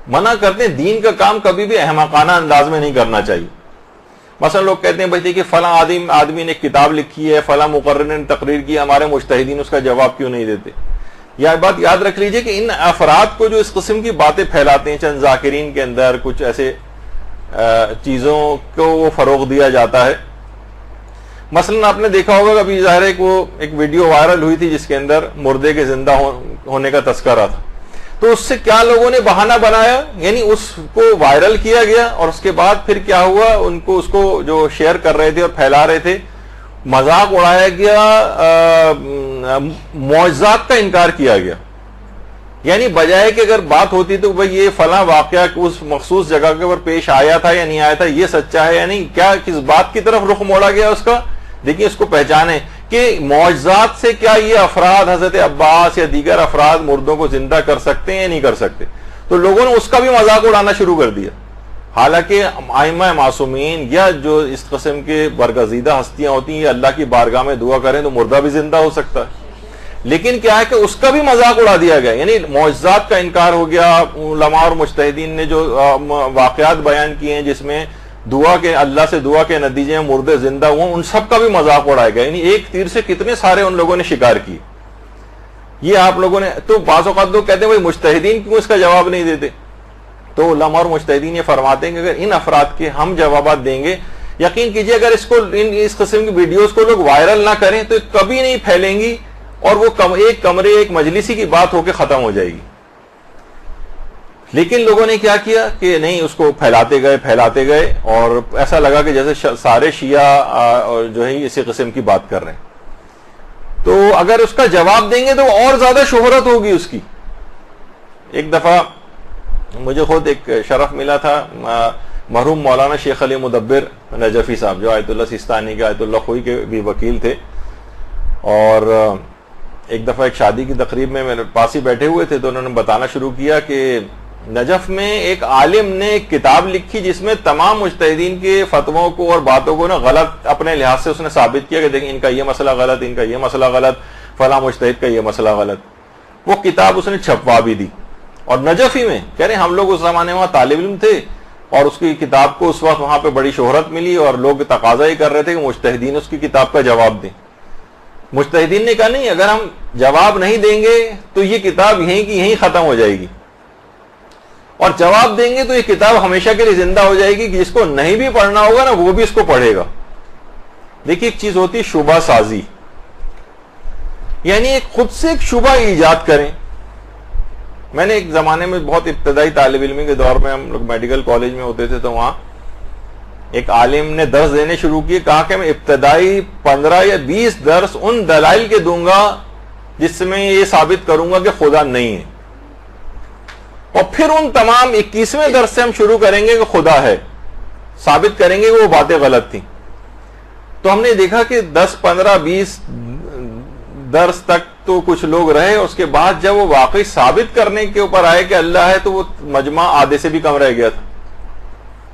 منع کرتے ہیں دین کا کام کبھی بھی احمقانہ انداز میں نہیں کرنا چاہیے. مثلا لوگ کہتے ہیں بھائی دیکھیے فلاں آدمی نے ایک کتاب لکھی ہے, فلاں مقرر نے تقریر کی, ہمارے مجتہدین اس کا جواب کیوں نہیں دیتے. یہ بات یاد رکھ لیجئے کہ ان افراد کو جو اس قسم کی باتیں پھیلاتے ہیں, چند ذاکرین کے اندر کچھ ایسے چیزوں کو وہ فروغ دیا جاتا ہے, مثلا آپ نے دیکھا ہوگا ابھی ظاہر ہے کہ وہ ایک ویڈیو وائرل ہوئی تھی جس کے اندر مردے کے زندہ ہونے کا تذکرہ تھا. تو اس سے کیا لوگوں نے بہانہ بنایا, یعنی اس کو وائرل کیا گیا اور اس کے بعد پھر کیا ہوا, اس کو جو شیئر کر رہے تھے اور پھیلا رہے تھے, مذاق اڑایا گیا, معجزات کا انکار کیا گیا. یعنی بجائے کہ اگر بات ہوتی تو بھئی یہ فلاں واقعہ اس مخصوص جگہ کے اوپر پیش آیا تھا یا نہیں آیا تھا, یہ سچا ہے یا نہیں, کیا کس بات کی طرف رخ موڑا گیا اس کا. دیکھیں اس کو پہچانیں کہ معجزات سے کیا یہ افراد حضرت عباس یا دیگر افراد مردوں کو زندہ کر سکتے ہیں یا نہیں کر سکتے. تو لوگوں نے اس کا بھی مذاق اڑانا شروع کر دیا, حالانکہ ائمہ معصومین یا جو اس قسم کے برگزیدہ ہستیاں ہوتی ہیں یہ اللہ کی بارگاہ میں دعا کریں تو مردہ بھی زندہ ہو سکتا ہے. لیکن کیا ہے کہ اس کا بھی مذاق اڑا دیا گیا, یعنی معجزات کا انکار ہو گیا. علماء اور مجتہدین نے جو واقعات بیان کیے ہیں جس میں دعا کے اللہ سے دعا کے نتیجے میں مردے زندہ ہوئے, ان سب کا بھی مذاق اڑایا گیا. یعنی ایک تیر سے کتنے سارے ان لوگوں نے شکار کی. یہ آپ لوگوں نے تو بعض اوقات لوگ کہتے ہیں بھائی مجتہدین کیوں اس کا جواب نہیں دیتے. تو علماء اور مجتہدین یہ فرماتے ہیں کہ اگر ان افراد کے ہم جوابات دیں گے, یقین کیجئے اگر اس قسم کی ویڈیوز کو لوگ وائرل نہ کریں تو کبھی نہیں پھیلیں گی اور وہ ایک کمرے ایک مجلسی کی بات ہو کے ختم ہو جائے گی. لیکن لوگوں نے کیا کیا کہ نہیں, اس کو پھیلاتے گئے اور ایسا لگا کہ جیسے سارے شیعہ جو ہے اسی قسم کی بات کر رہے ہیں. تو اگر اس کا جواب دیں گے تو اور زیادہ شہرت ہوگی اس کی. ایک دفعہ مجھے خود ایک شرف ملا تھا, مرحوم مولانا شیخ علی مدبر نجفی صاحب جو آیت اللہ سیستانی کے آیت اللہ خوئی کے بھی وکیل تھے, اور ایک دفعہ ایک شادی کی تقریب میں میرے پاس ہی بیٹھے ہوئے تھے تو انہوں نے بتانا شروع کیا کہ نجف میں ایک عالم نے ایک کتاب لکھی جس میں تمام مجتہدین کے فتووں کو اور باتوں کو نا غلط اپنے لحاظ سے اس نے ثابت کیا کہ دیکھیں ان کا یہ مسئلہ غلط, ان کا یہ مسئلہ غلط, فلاں مجتہد کا یہ مسئلہ غلط. وہ کتاب اس نے چھپوا بھی دی, اور نجفی میں کہہ رہے ہم لوگ اس زمانے میں طالب علم تھے اور اس کی کتاب کو اس وقت وہاں پہ بڑی شہرت ملی اور لوگ تقاضا ہی کر رہے تھے کہ مجتہدین اس کی کتاب کا جواب دیں. مجتہدین نے کہا نہیں, اگر ہم جواب نہیں دیں گے تو یہ کتاب یہیں کی یہیں ختم ہو جائے گی, اور جواب دیں گے تو یہ کتاب ہمیشہ کے لیے زندہ ہو جائے گی کہ جس کو نہیں بھی پڑھنا ہوگا نا وہ بھی اس کو پڑھے گا. دیکھیے ایک چیز ہوتی ہے شبہ سازی, یعنی ایک خود سے ایک شبہ ایجاد کریں. میں نے ایک زمانے میں بہت ابتدائی طالب علمی کے دور میں ہم لوگ میڈیکل کالج میں ہوتے تھے تو وہاں ایک عالم نے درس دینے شروع کیے, کہا کہ میں ابتدائی 15 یا 20 درس ان دلائل کے دوں گا جس میں یہ ثابت کروں گا کہ خدا نہیں ہے, اور پھر ان تمام 21ویں درس سے ہم شروع کریں گے کہ خدا ہے, ثابت کریں گے کہ وہ باتیں غلط تھیں. تو ہم نے دیکھا کہ 10 15 20 درس تک تو کچھ لوگ رہے, اس کے بعد جب وہ واقعی ثابت کرنے کے اوپر آئے کہ اللہ ہے تو وہ مجمع آدھے سے بھی کم رہ گیا تھا.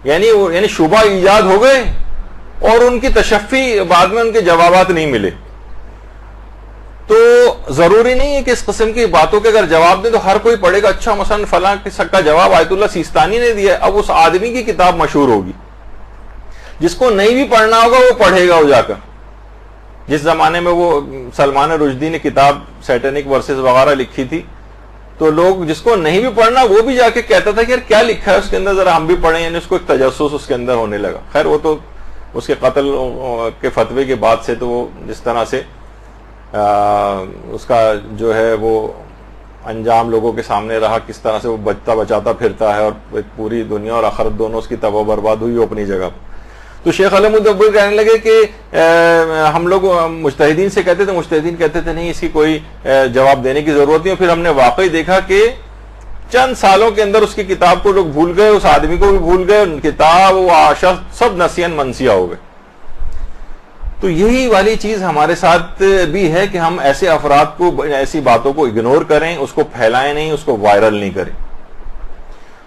یعنی شبہ ایجاد ہو گئے اور ان کی تشفی بعد میں ان کے جوابات نہیں ملے. تو ضروری نہیں ہے کہ اس قسم کی باتوں کے اگر جواب دیں تو ہر کوئی پڑھے گا. اچھا مثلا فلاں کا جواب آیت اللہ سیستانی نے دیا, اب اس آدمی کی کتاب مشہور ہوگی, جس کو نہیں بھی پڑھنا ہوگا وہ پڑھے گا وہ جا کر. جس زمانے میں وہ سلمان رشدی نے کتاب سیٹنک ورسز وغیرہ لکھی تھی تو لوگ جس کو نہیں بھی پڑھنا وہ بھی جا کے کہتا تھا کہ یار کیا لکھا ہے اس کے اندر, ذرا ہم بھی پڑھیں. یعنی اس کو ایک تجسس اس کے اندر ہونے لگا. خیر وہ تو اس کے قتل کے فتوے کے بعد سے تو وہ جس طرح سے اس کا جو ہے وہ انجام لوگوں کے سامنے رہا, کس طرح سے وہ بچاتا پھرتا ہے اور پوری دنیا اور آخرت دونوں اس کی تباہ برباد ہوئی وہ اپنی جگہ. تو شیخ علی مدبر کہنے لگے کہ ہم لوگ مجتہدین سے کہتے تھے, مجتہدین کہتے تھے نہیں اس کی کوئی جواب دینے کی ضرورت نہیں. پھر ہم نے واقعی دیکھا کہ چند سالوں کے اندر اس کی کتاب کو لوگ بھول گئے, اس آدمی کو بھی بھول گئے, کتاب وہ شخص سب نسین منسیہ ہو گئے. تو یہی والی چیز ہمارے ساتھ بھی ہے کہ ہم ایسے افراد کو, ایسی باتوں کو اگنور کریں, اس کو پھیلائیں نہیں, اس کو وائرل نہیں کریں.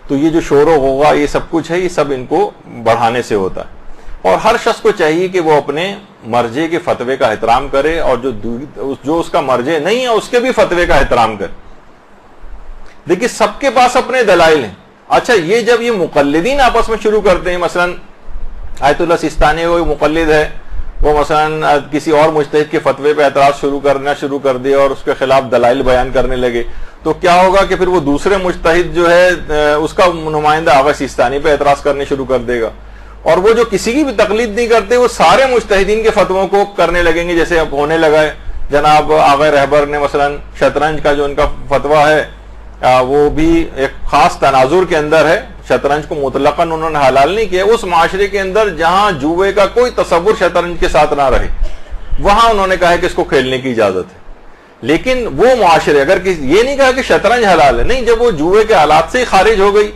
تو یہ جو شور و غوغا یہ سب کچھ ہے یہ سب ان کو بڑھانے سے ہوتا ہے. اور ہر شخص کو چاہیے کہ وہ اپنے مرجع کے فتوے کا احترام کرے, اور جو اس کا مرجع نہیں ہے اس کے بھی فتوے کا احترام کرے. دیکھیے سب کے پاس اپنے دلائل ہیں. اچھا یہ جب یہ مقلدین آپس میں شروع کرتے ہیں, مثلا آیت اللہ سیستانی وہ مقلد ہے, وہ مثلا کسی اور مجتہد کے فتوے پہ اعتراض شروع کر دے اور اس کے خلاف دلائل بیان کرنے لگے, تو کیا ہوگا کہ پھر وہ دوسرے مجتہد جو ہے اس کا نمائندہ آغا سیستانی پہ اعتراض کرنے شروع کر دے گا, اور وہ جو کسی کی بھی تقلید نہیں کرتے وہ سارے مجتہدین کے فتووں کو کرنے لگیں گے، جیسے اب ہونے لگا ہے۔ جناب آغا رہبر نے مثلا شطرنج کا جو ان کا فتویٰ ہے وہ بھی ایک خاص تناظر کے اندر ہے، شطرنج کو مطلقاً انہوں نے حلال نہیں کیا، اس معاشرے کے اندر جہاں جوئے کا کوئی تصور شطرنج کے ساتھ نہ رہے وہاں انہوں نے کہا ہے کہ اس کو کھیلنے کی اجازت ہے۔ لیکن وہ معاشرے اگر یہ نہیں کہا کہ شطرنج حلال ہے، نہیں، جب وہ جوئے کے حالات سے ہی خارج ہو گئی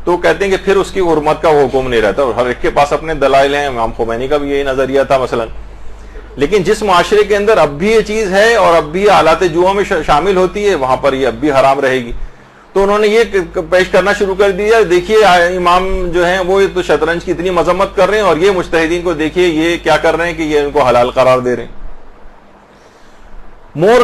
تو کہتے ہیں کہ پھر اس کی حرمت کا حکم نہیں رہتا، اور ہر ایک کے پاس اپنے دلائل ہیں، امام خمینی کا بھی یہی نظریہ تھا مثلا۔ لیکن جس معاشرے کے اندر اب بھی یہ چیز ہے اور اب بھی آلات جوا میں شامل ہوتی ہے وہاں پر یہ اب بھی حرام رہے گی، تو انہوں نے یہ پیش کرنا شروع کر دیا، دیکھیے امام جو ہیں وہ تو شطرنج کی اتنی مذمت کر رہے ہیں اور یہ مجتہدین کو دیکھیے یہ کیا کر رہے ہیں کہ یہ ان کو حلال قرار دے رہے ہیں۔ مور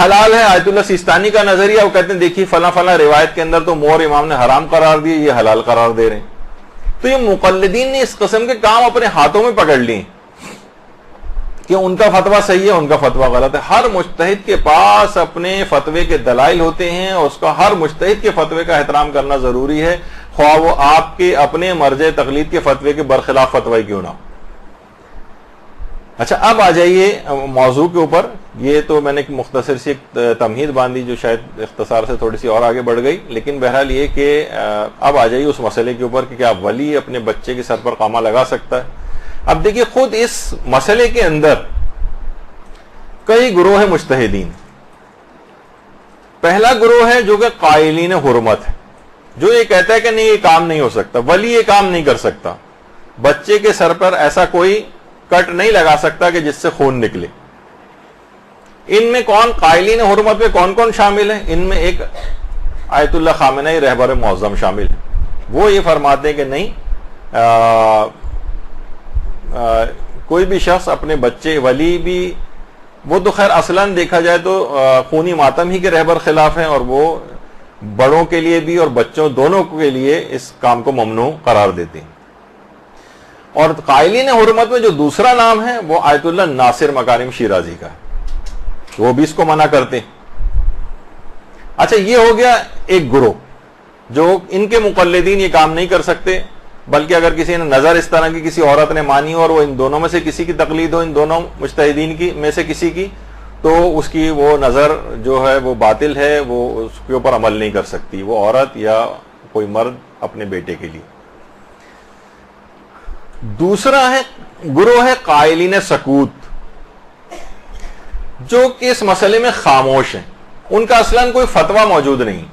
حلال ہے، آیت اللہ سیستانی کا نظریہ، وہ کہتے ہیں دیکھیے فلاں فلاں روایت کے اندر تو مور امام نے حرام قرار دیے، یہ حلال قرار دے رہے ہیں۔ تو یہ مقلدین نے اس قسم کے کام اپنے ہاتھوں میں پکڑ لیے کہ ان کا فتویٰ صحیح ہے، ان کا فتویٰ غلط ہے۔ ہر مجتہد کے پاس اپنے فتوے کے دلائل ہوتے ہیں اور اس کا ہر مجتہد کے فتوے کا احترام کرنا ضروری ہے، خواہ وہ آپ کے اپنے مرجع تقلید کے فتوے کے برخلاف فتوی کیوں نہ ہو۔ اچھا، اب آ جائیے موضوع کے اوپر۔ یہ تو میں نے ایک مختصر سی ایک تمہید باندھی جو شاید اختصار سے تھوڑی سی اور آگے بڑھ گئی، لیکن بہرحال یہ کہ اب آ جائیے اس مسئلے کے اوپر کہ کیا ولی اپنے بچے کے سر پر قامہ لگا سکتا ہے۔ اب دیکھیے خود اس مسئلے کے اندر کئی گروہ ہیں مجتہدین۔ پہلا گروہ ہے جو کہ قائلین حرمت ہے، جو یہ کہتا ہے کہ نہیں یہ کام نہیں ہو سکتا، ولی یہ کام نہیں کر سکتا، بچے کے سر پر ایسا کوئی کٹ نہیں لگا سکتا کہ جس سے خون نکلے۔ ان میں کون قائلین حرمت میں کون کون شامل ہیں؟ ان میں ایک آیت اللہ خامنئی رہبر معظم شامل ہے۔ وہ یہ فرماتے ہیں کہ نہیں، کوئی بھی شخص اپنے بچے، ولی بھی وہ تو خیر اصلاً دیکھا جائے تو خونی ماتم ہی کے رہبر خلاف ہیں، اور وہ بڑوں کے لیے بھی اور بچوں دونوں کے لیے اس کام کو ممنوع قرار دیتے ہیں۔ اور قائلین حرمت میں جو دوسرا نام ہے وہ آیت اللہ ناصر مکارم شیرازی کا ہے، وہ بھی اس کو منع کرتے ہیں۔ اچھا، یہ ہو گیا ایک گروہ جو ان کے مقلدین یہ کام نہیں کر سکتے، بلکہ اگر کسی نے نظر اس طرح کی کسی عورت نے مانی ہو اور وہ ان دونوں میں سے کسی کی تقلید ہو، ان دونوں مجتہدین کی میں سے کسی کی، تو اس کی وہ نظر جو ہے وہ باطل ہے، وہ اس کے اوپر عمل نہیں کر سکتی، وہ عورت یا کوئی مرد اپنے بیٹے کے لیے۔ دوسرا ہے گروہ ہے قائلین سکوت، جو کہ اس مسئلے میں خاموش ہیں، ان کا اصلاً کوئی فتویٰ موجود نہیں۔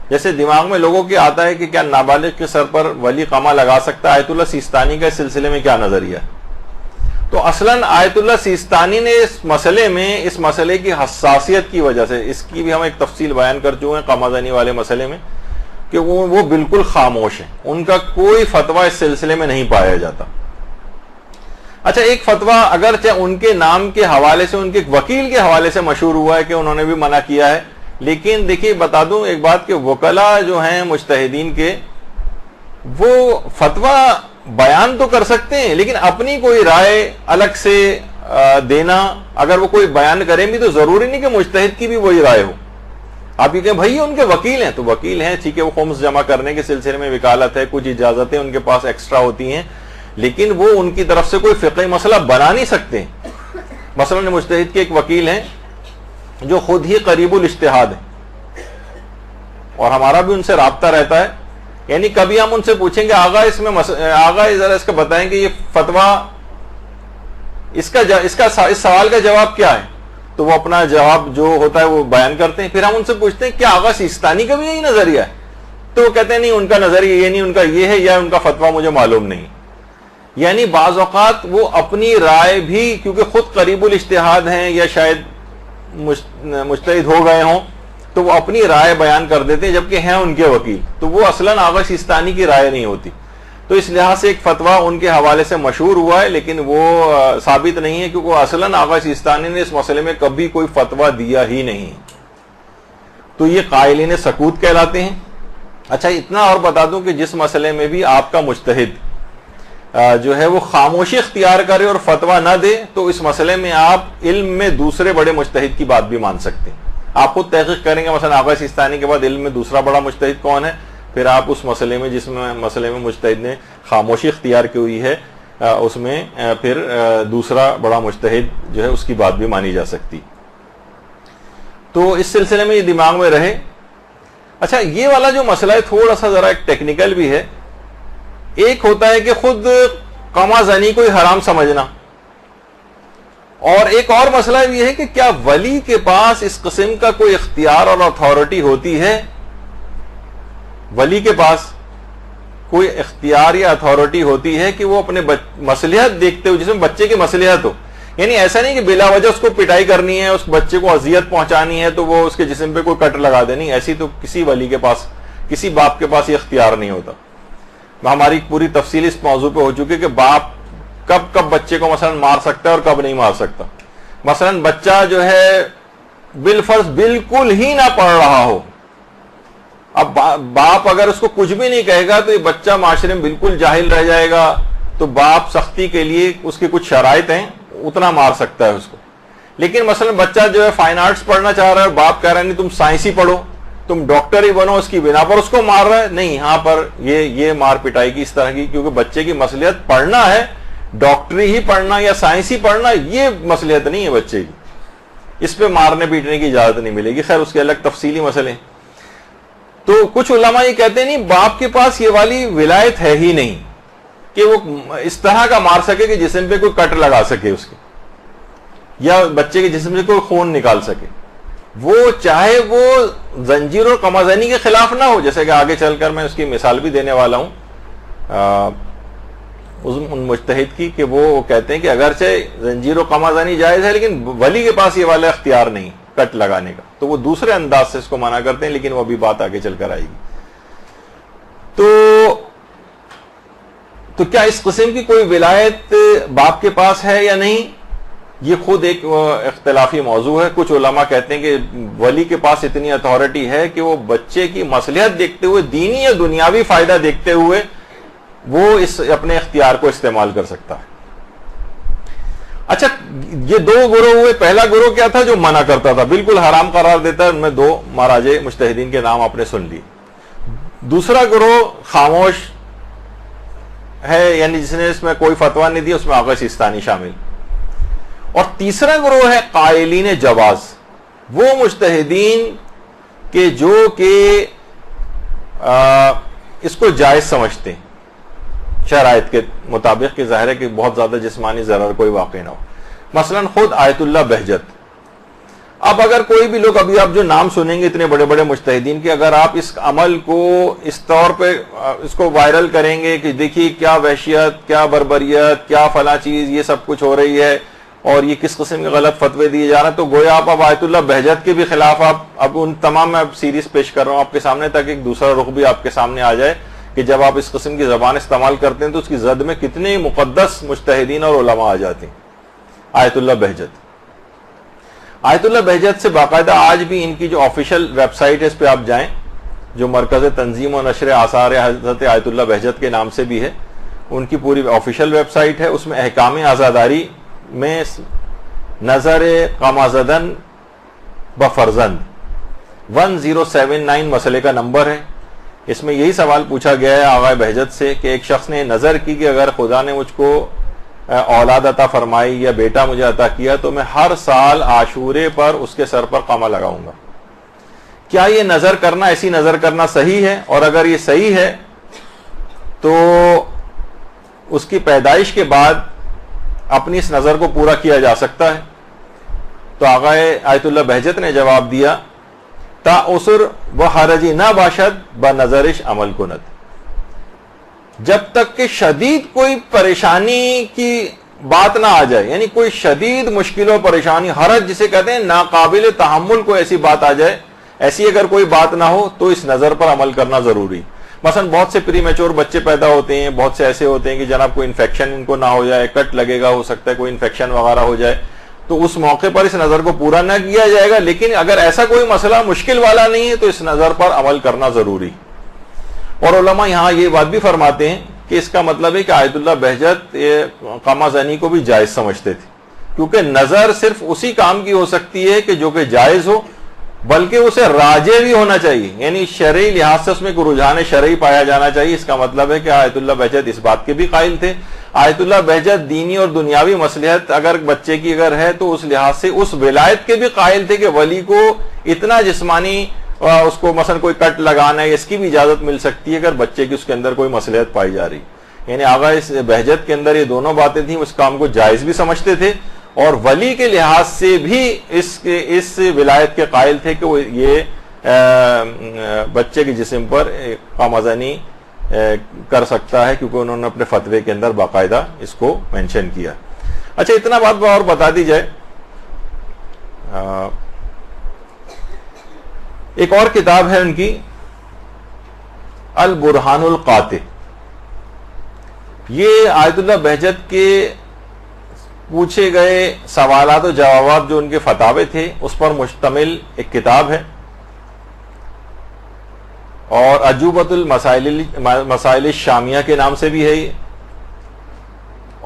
جیسے دماغ میں لوگوں کے آتا ہے کہ کیا نابالغ کے سر پر ولی قامہ لگا سکتا ہے، آیت اللہ سیستانی کا اس سلسلے میں کیا نظریہ ہے؟ تو اصلاً آیت اللہ سیستانی نے اس مسئلے میں، اس مسئلے کی حساسیت کی وجہ سے، اس کی بھی ہم ایک تفصیل بیان کر چکے ہیں قمازنی والے مسئلے میں، کہ وہ بالکل خاموش ہیں، ان کا کوئی فتویٰ اس سلسلے میں نہیں پایا جاتا۔ اچھا، ایک فتویٰ اگرچہ ان کے نام کے حوالے سے، ان کے ایک وکیل کے حوالے سے مشہور ہوا ہے کہ انہوں نے بھی منع کیا ہے، لیکن دیکھیے بتا دوں ایک بات کہ وکلاء جو ہیں مجتہدین کے، وہ فتویٰ بیان تو کر سکتے ہیں لیکن اپنی کوئی رائے الگ سے دینا، اگر وہ کوئی بیان کریں بھی تو ضروری نہیں کہ مجتہد کی بھی وہی رائے ہو۔ آپ یہ کہ بھائی ان کے وکیل ہیں تو وکیل ہیں، ٹھیک ہے، وہ خمس جمع کرنے کے سلسلے میں وکالت ہے، کچھ اجازتیں ان کے پاس ایکسٹرا ہوتی ہیں، لیکن وہ ان کی طرف سے کوئی فقہی مسئلہ بنا نہیں سکتے۔ مثلا مجتہد کے ایک وکیل ہیں جو خود ہی قریب الاجتہاد ہے، اور ہمارا بھی ان سے رابطہ رہتا ہے، یعنی کبھی ہم ان سے پوچھیں گے آغا آغا ذرا اس کا بتائیں کہ یہ فتویٰ، اس سوال کا جواب کیا ہے، تو وہ اپنا جواب جو ہوتا ہے وہ بیان کرتے ہیں۔ پھر ہم ان سے پوچھتے ہیں کیا آغا سیستانی کا بھی یہی نظریہ ہے، تو وہ کہتے ہیں نہیں ان کا نظریہ یہ نہیں، ان کا یہ ہے، یا ان کا فتویٰ مجھے معلوم نہیں۔ یعنی بعض اوقات وہ اپنی رائے بھی، کیونکہ خود قریب الاجتہاد ہیں یا شاید مجتہد ہو گئے ہوں، تو وہ اپنی رائے بیان کر دیتے ہیں جبکہ ہیں ان کے وکیل، تو وہ اصلاً آغا سیستانی کی رائے نہیں ہوتی۔ تو اس لحاظ سے ایک فتویٰ ان کے حوالے سے مشہور ہوا ہے لیکن وہ ثابت نہیں ہے، کیونکہ اصلاً آغا سیستانی نے اس مسئلے میں کبھی کوئی فتویٰ دیا ہی نہیں۔ تو یہ قائلین سکوت کہلاتے ہیں۔ اچھا، اتنا اور بتا دوں کہ جس مسئلے میں بھی آپ کا مجتہد جو ہے وہ خاموشی اختیار کرے اور فتویٰ نہ دے، تو اس مسئلے میں آپ علم میں دوسرے بڑے مجتہد کی بات بھی مان سکتے ہیں۔ آپ خود تحقیق کریں گے مثلا آغا سیستانی کے بعد علم میں دوسرا بڑا مجتہد کون ہے، پھر آپ اس مسئلے میں جس مسئلے میں مجتہد نے خاموشی اختیار کی ہوئی ہے اس میں پھر دوسرا بڑا مجتہد جو ہے اس کی بات بھی مانی جا سکتی. تو اس سلسلے میں یہ دماغ میں رہے. اچھا یہ والا جو مسئلہ ہے تھوڑا سا ذرا ایک ٹیکنیکل بھی ہے. ایک ہوتا ہے کہ خود قما زنی کو حرام سمجھنا, اور ایک اور مسئلہ یہ ہے کہ کیا ولی کے پاس اس قسم کا کوئی اختیار اور اتھارٹی ہوتی ہے, ولی کے پاس کوئی اختیار یا اتھارٹی ہوتی ہے کہ وہ اپنے مصلحت دیکھتے ہوئے, جس میں بچے کی مصلحت ہو, یعنی ایسا نہیں کہ بلا وجہ اس کو پٹائی کرنی ہے, اس بچے کو اذیت پہنچانی ہے تو وہ اس کے جسم پہ کوئی کٹ لگا دے, نہیں, ایسی تو کسی ولی کے پاس, کسی باپ کے پاس یہ اختیار نہیں ہوتا. ہماری پوری تفصیل اس موضوع پہ ہو چکی کہ باپ کب کب بچے کو مثلا مار سکتا ہے اور کب نہیں مار سکتا. مثلا بچہ جو ہے بالفرض بالکل ہی نہ پڑھ رہا ہو, اب باپ اگر اس کو کچھ بھی نہیں کہے گا تو یہ بچہ معاشرے میں بالکل جاہل رہ جائے گا, تو باپ سختی کے لیے اس کی کچھ شرائط ہیں اتنا مار سکتا ہے اس کو. لیکن مثلا بچہ جو ہے فائن آرٹس پڑھنا چاہ رہا ہے اور باپ کہہ رہا ہے نہیں تم سائنس ہی پڑھو, تم ڈاکٹر ہی بنو, اس کی بنا پر اس کو مار رہا ہے, نہیں, یہاں پر یہ مار پٹائی کی اس طرح کی, کیونکہ بچے کی مصلحت پڑھنا ہے, ڈاکٹری ہی پڑھنا یا سائنس ہی پڑھنا یہ مصلحت نہیں ہے بچے کی, اس پہ مارنے پیٹنے کی اجازت نہیں ملے گی. خیر اس کے الگ تفصیلی مسئلے. تو کچھ علماء یہ کہتے ہیں نہیں, باپ کے پاس یہ والی ولایت ہے ہی نہیں کہ وہ اس طرح کا مار سکے کہ جسم پہ کوئی کٹ لگا سکے اس کے, یا بچے کے جسم سے کوئی خون نکال سکے. وہ چاہے وہ زنجیر اور قمازنی کے خلاف نہ ہو, جیسے کہ آگے چل کر میں اس کی مثال بھی دینے والا ہوں ان مجتہد کی, کہ وہ کہتے ہیں کہ اگرچہ زنجیر و قمازنی جائز ہے لیکن ولی کے پاس یہ والا اختیار نہیں کٹ لگانے کا, تو وہ دوسرے انداز سے اس کو منع کرتے ہیں, لیکن وہ ابھی بات آگے چل کر آئے گی. تو کیا اس قسم کی کوئی ولایت باپ کے پاس ہے یا نہیں, یہ خود ایک اختلافی موضوع ہے. کچھ علماء کہتے ہیں کہ ولی کے پاس اتنی اتھارٹی ہے کہ وہ بچے کی مصلحت دیکھتے ہوئے, دینی یا دنیاوی فائدہ دیکھتے ہوئے وہ اس اپنے اختیار کو استعمال کر سکتا ہے. اچھا یہ دو گروہ ہوئے. پہلا گروہ کیا تھا, جو منع کرتا تھا, بالکل حرام قرار دیتا ہے, ان میں دو مراجع مجتہدین کے نام آپ نے سن لیے. دوسرا گروہ خاموش ہے, یعنی جس نے اس میں کوئی فتویٰ نہیں دیا, اس میں آغا سیستانی شامل. اور تیسرا گروہ ہے قائلین جواز, وہ مجتہدین کہ جو کہ اس کو جائز سمجھتے ہیں شرائط کے مطابق, کہ ظاہر ہے کہ بہت زیادہ جسمانی ضرر کوئی واقع نہ ہو. مثلا خود آیت اللہ بہجت. اب اگر کوئی بھی لوگ, ابھی آپ جو نام سنیں گے اتنے بڑے بڑے مجتہدین کے, اگر آپ اس عمل کو اس طور پہ اس کو وائرل کریں گے کہ دیکھیے کیا وحشیت, کیا بربریت, کیا فلاں چیز, یہ سب کچھ ہو رہی ہے اور یہ کس قسم کے غلط فتوے دیے جا رہے ہیں, تو گویا آپ اب آیت اللہ بہجت کے بھی خلاف آپ اب ان تمام, میں سیریز پیش کر رہا ہوں آپ کے سامنے تاکہ ایک دوسرا رخ بھی آپ کے سامنے آ جائے کہ جب آپ اس قسم کی زبان استعمال کرتے ہیں تو اس کی زد میں کتنے مقدس مجتہدین اور علماء آ جاتے ہیں. آیت اللہ بہجت. آیت اللہ بہجت سے باقاعدہ آج بھی ان کی جو آفیشیل ویب سائٹ ہے اس پہ آپ جائیں, جو مرکز تنظیم و نشر آثار حضرت آیت اللہ بہجت کے نام سے بھی ہے, ان کی پوری آفیشیل ویب سائٹ ہے. اس میں احکام عزاداری میں نظر قمازدن بفرزند 1079 مسئلے کا نمبر ہے. اس میں یہی سوال پوچھا گیا ہے آغا بہجت سے کہ ایک شخص نے نظر کی کہ اگر خدا نے مجھ کو اولاد عطا فرمائی یا بیٹا مجھے عطا کیا تو میں ہر سال عاشورے پر اس کے سر پر قمع لگاؤں گا. کیا یہ نظر کرنا, ایسی نظر کرنا صحیح ہے؟ اور اگر یہ صحیح ہے تو اس کی پیدائش کے بعد اپنی اس نظر کو پورا کیا جا سکتا ہے؟ تو آغا آیت اللہ بہجت نے جواب دیا, تا اسر و حرجی نہ باشد بنظرش عمل کند. جب تک کہ شدید کوئی پریشانی کی بات نہ آ جائے, یعنی کوئی شدید مشکل و پریشانی, حرج جسے کہتے ہیں ناقابل تحمل کوئی ایسی بات آ جائے, ایسی اگر کوئی بات نہ ہو تو اس نظر پر عمل کرنا ضروری. مثلا بہت سے پری میچور بچے پیدا ہوتے ہیں, بہت سے ایسے ہوتے ہیں کہ جناب کوئی انفیکشن ان کو نہ ہو جائے, کٹ لگے گا, ہو سکتا ہے کوئی انفیکشن وغیرہ ہو جائے, تو اس موقع پر اس نظر کو پورا نہ کیا جائے گا. لیکن اگر ایسا کوئی مسئلہ مشکل والا نہیں ہے تو اس نظر پر عمل کرنا ضروری. اور علماء یہاں یہ بات بھی فرماتے ہیں کہ اس کا مطلب ہے کہ آیت اللہ بہجت قمع زنی کو بھی جائز سمجھتے تھے, کیونکہ نظر صرف اسی کام کی ہو سکتی ہے کہ جو کہ جائز ہو, بلکہ اسے راجع بھی ہونا چاہیے، یعنی شرعی لحاظ سے اس میں کوئی رجحان شرعی پایا جانا چاہیے۔ اس کا مطلب ہے کہ آیت اللہ بہجت اس بات کے بھی قائل تھے، آیت اللہ بہجت دینی اور دنیاوی مصلحت اگر بچے کی اگر ہے تو اس لحاظ سے اس ولایت کے بھی قائل تھے کہ ولی کو اتنا جسمانی اس کو مثلا کوئی کٹ لگانا ہے، اس کی بھی اجازت مل سکتی ہے اگر بچے کی اس کے اندر کوئی مصلحت پائی جا رہی۔ یعنی آغا اس بہجت کے اندر یہ دونوں باتیں تھیں، اس کام کو جائز بھی سمجھتے تھے اور ولی کے لحاظ سے بھی اس ولایت کے قائل تھے کہ وہ یہ بچے کے جسم پر قامزنی کر سکتا ہے، کیونکہ انہوں نے اپنے فتوے کے اندر باقاعدہ اس کو مینشن کیا۔ اچھا اتنا بات اور بتا دی جائے، ایک اور کتاب ہے ان کی البرہان القاطع، یہ آیت اللہ بہجت کے پوچھے گئے سوالات و جوابات جو ان کے فتاوے تھے اس پر مشتمل ایک کتاب ہے، اور عجوبۃ المسائل الشامیہ کے نام سے بھی ہے یہ،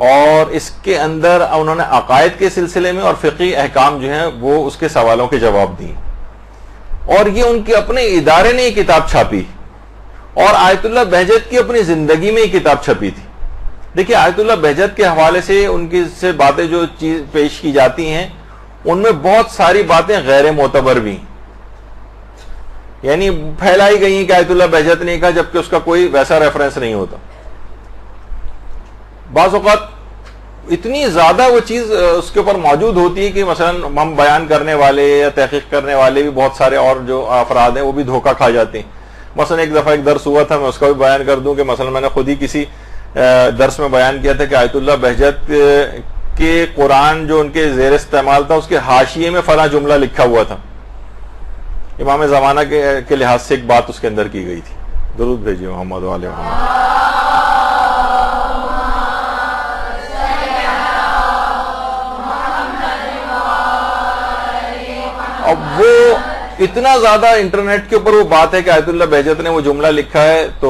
اور اس کے اندر انہوں نے عقائد کے سلسلے میں اور فقہی احکام جو ہیں وہ اس کے سوالوں کے جواب دیے، اور یہ ان کے اپنے ادارے نے یہ کتاب چھاپی، اور آیت اللہ بہجت کی اپنی زندگی میں یہ کتاب چھپی تھی۔ دیکھیں آیت اللہ بہجت کے حوالے سے ان کی سے باتیں جو چیز پیش کی جاتی ہیں ان میں بہت ساری باتیں غیر معتبر بھی، یعنی پھیلائی گئی ہیں کہ آیت اللہ بہجت نے کہا جبکہ اس کا کوئی ویسا ریفرنس نہیں ہوتا۔ بعض اوقات اتنی زیادہ وہ چیز اس کے اوپر موجود ہوتی ہے کہ مثلا ہم بیان کرنے والے یا تحقیق کرنے والے بھی بہت سارے اور جو افراد ہیں وہ بھی دھوکہ کھا جاتے ہیں۔ مثلا ایک دفعہ ایک درس ہوا تھا، میں اس کا بھی بیان کر دوں کہ مثلا میں نے خود ہی کسی درس میں بیان کیا تھا کہ آیت اللہ بہجت کے قرآن جو ان کے زیر استعمال تھا اس کے حاشیے میں فلاں جملہ لکھا ہوا تھا، امام زمانہ کے لحاظ سے ایک بات اس کے اندر کی گئی تھی۔ درود بھیجیے محمد و آل محمد۔ اب وہ اتنا زیادہ انٹرنیٹ کے اوپر وہ بات ہے کہ آیت اللہ بہجت نے وہ جملہ لکھا ہے، تو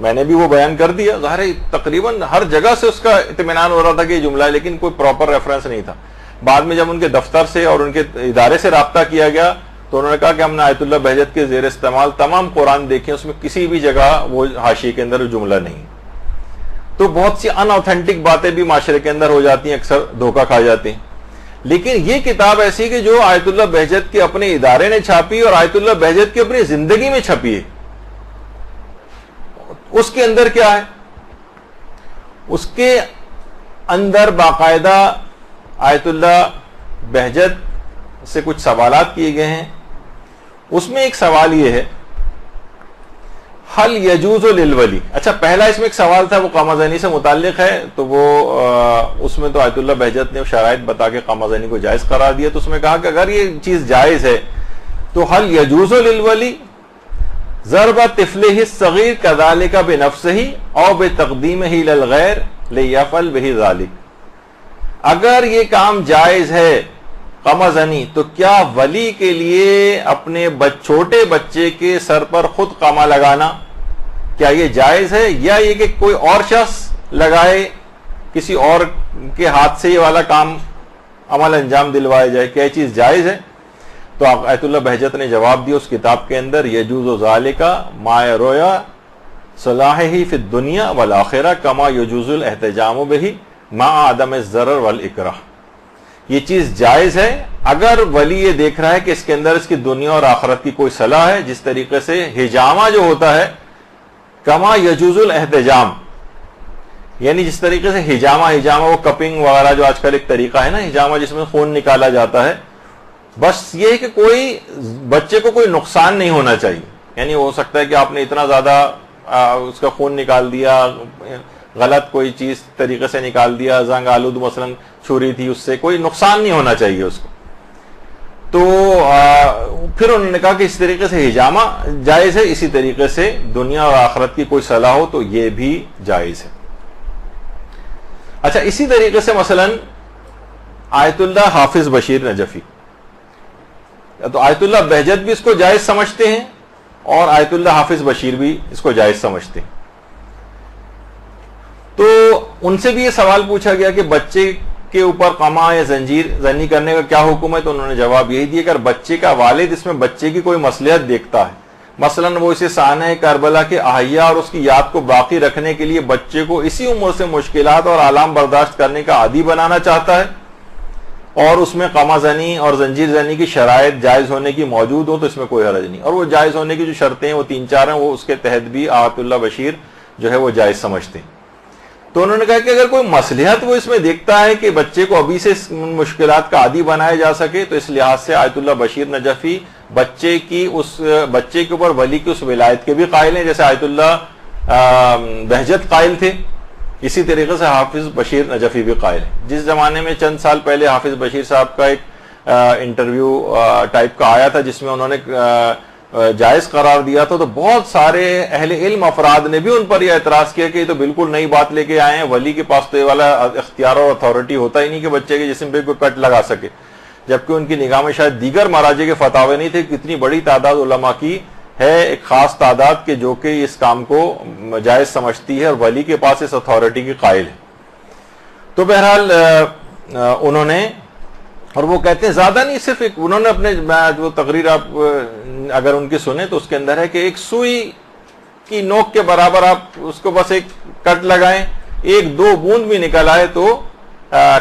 میں نے بھی وہ بیان کر دیا، ظاہر ہے تقریباً ہر جگہ سے اس کا اطمینان ہو رہا تھا کہ یہ جملہ ہے، لیکن کوئی پراپر ریفرنس نہیں تھا۔ بعد میں جب ان کے دفتر سے اور ان کے ادارے سے رابطہ کیا گیا تو انہوں نے کہا کہ ہم نے آیت اللہ بہجت کے زیر استعمال تمام قرآن دیکھے، اس میں کسی بھی جگہ وہ حاشیے کے اندر جملہ نہیں۔ تو بہت سی ان اوتھینٹک باتیں بھی معاشرے کے اندر ہو جاتی ہیں، اکثر دھوکہ کھا جاتے ہیں۔ لیکن یہ کتاب ایسی کہ جو آیت اللہ بہجت کے اپنے ادارے نے چھاپی اور آیت اللہ بہجت کی اپنی زندگی میں چھپی ہے، اس کے اندر کیا ہے؟ اس کے اندر باقاعدہ آیت اللہ بہجت سے کچھ سوالات کیے گئے ہیں۔ اس میں ایک سوال یہ ہے، حل یجوز للولی، اچھا پہلا اس میں ایک سوال تھا وہ قامزنی سے متعلق ہے، تو وہ اس میں تو آیت اللہ بہجت نے شرائط بتا کے قامزنی کو جائز قرار دیا، تو اس میں کہا کہ اگر یہ چیز جائز ہے تو حل یجوز للولی ضرب طفلہ الصغیر کذالک بنفسہ او بتقدیمہ للغیر لیفعل بہ ذالک، اگر یہ کام جائز ہے قامزنی تو کیا ولی کے لیے اپنے چھوٹے بچے کے سر پر خود قامہ لگانا کیا یہ جائز ہے، یا یہ کہ کوئی اور شخص لگائے، کسی اور کے ہاتھ سے یہ والا کام عمل انجام دلوائے جائے، کیا یہ چیز جائز ہے؟ تو آیت اللہ بہجت نے جواب دیا اس کتاب کے اندر، یجوز ذالک ما یرویا صلاحہ فی الدنیا والآخرہ کما یجوز الاحتجام بہ مع عدم الضرر والاکراہ، یہ چیز جائز ہے اگر ولی یہ دیکھ رہا ہے کہ اس کے اندر اس کی دنیا اور آخرت کی کوئی صلاح ہے، جس طریقے سے حجامہ جو ہوتا ہے کما یجوز الاحتجام، یعنی جس طریقے سے حجامہ وہ کپنگ وغیرہ جو آج کل ایک طریقہ ہے نا حجامہ جس میں خون نکالا جاتا ہے، بس یہ ہے کہ کوئی بچے کو کوئی نقصان نہیں ہونا چاہیے، یعنی ہو سکتا ہے کہ آپ نے اتنا زیادہ اس کا خون نکال دیا، غلط کوئی چیز طریقے سے نکال دیا، زنگ آلود مثلا چھری تھی، اس سے کوئی نقصان نہیں ہونا چاہیے اس کو، تو پھر انہوں نے کہا کہ اس طریقے سے حجامہ جائز ہے، اسی طریقے سے دنیا اور آخرت کی کوئی صلاح ہو تو یہ بھی جائز ہے۔ اچھا اسی طریقے سے مثلا آیت اللہ حافظ بشیر نجفی، تو آیت اللہ بہجت بھی اس کو جائز سمجھتے ہیں اور آیت اللہ حافظ بشیر بھی اس کو جائز سمجھتے ہیں۔ تو ان سے بھی یہ سوال پوچھا گیا کہ بچے کے اوپر قما یا زنجیر زنی کرنے کا کیا حکم ہے؟ تو انہوں نے جواب یہی دیا کہ اگر بچے کا والد اس میں بچے کی کوئی مصلحت دیکھتا ہے، مثلا وہ اسے سانحہ کربلا کے احیا اور اس کی یاد کو باقی رکھنے کے لیے بچے کو اسی عمر سے مشکلات اور آلام برداشت کرنے کا عادی بنانا چاہتا ہے، اور اس میں قما زنی اور زنجیر زنی کی شرائط جائز ہونے کی موجود ہو تو اس میں کوئی حرج نہیں، اور وہ جائز ہونے کی جو شرطیں ہیں وہ 3-4 ہیں، وہ اس کے تحت بھی آیت اللہ بشیر جو ہے وہ جائز سمجھتے ہیں۔ تو انہوں نے کہا کہ اگر کوئی مصلحت وہ اس میں دیکھتا ہے کہ بچے کو ابھی سے مشکلات کا عادی بنایا جا سکے، تو اس لحاظ سے آیت اللہ بشیر نجفی بچے کے اوپر ولی کی اس ولایت کے بھی قائل ہیں، جیسے آیت اللہ بہجت قائل تھے، اسی طریقے سے حافظ بشیر نجفی بھی قائل ہیں۔ جس زمانے میں چند سال پہلے حافظ بشیر صاحب کا ایک انٹرویو ٹائپ کا آیا تھا جس میں انہوں نے جائز قرار دیا تھا، تو بہت سارے اہل علم افراد نے بھی ان پر یہ اعتراض کیا کہ یہ تو بالکل نئی بات لے کے آئے ہیں، ولی کے پاس تو یہ والا اختیار اور اتھارٹی ہوتا ہی نہیں کہ بچے کے جسم پہ کوئی کٹ لگا سکے، جبکہ ان کی نگاہ میں شاید دیگر مراجع کے فتاوے نہیں تھے۔ کتنی بڑی تعداد علماء کی ہے، ایک خاص تعداد کے جو کہ اس کام کو جائز سمجھتی ہے اور ولی کے پاس اس اتھارٹی کی قائل ہے۔ تو بہرحال انہوں نے، اور وہ کہتے ہیں زیادہ نہیں، صرف ایک انہوں نے اپنے جو تقریر آپ اگر ان کی سنیں تو اس کے اندر ہے کہ ایک سوئی کی نوک کے برابر آپ اس کو بس ایک کٹ لگائیں، 1-2 بوند بھی نکل آئے تو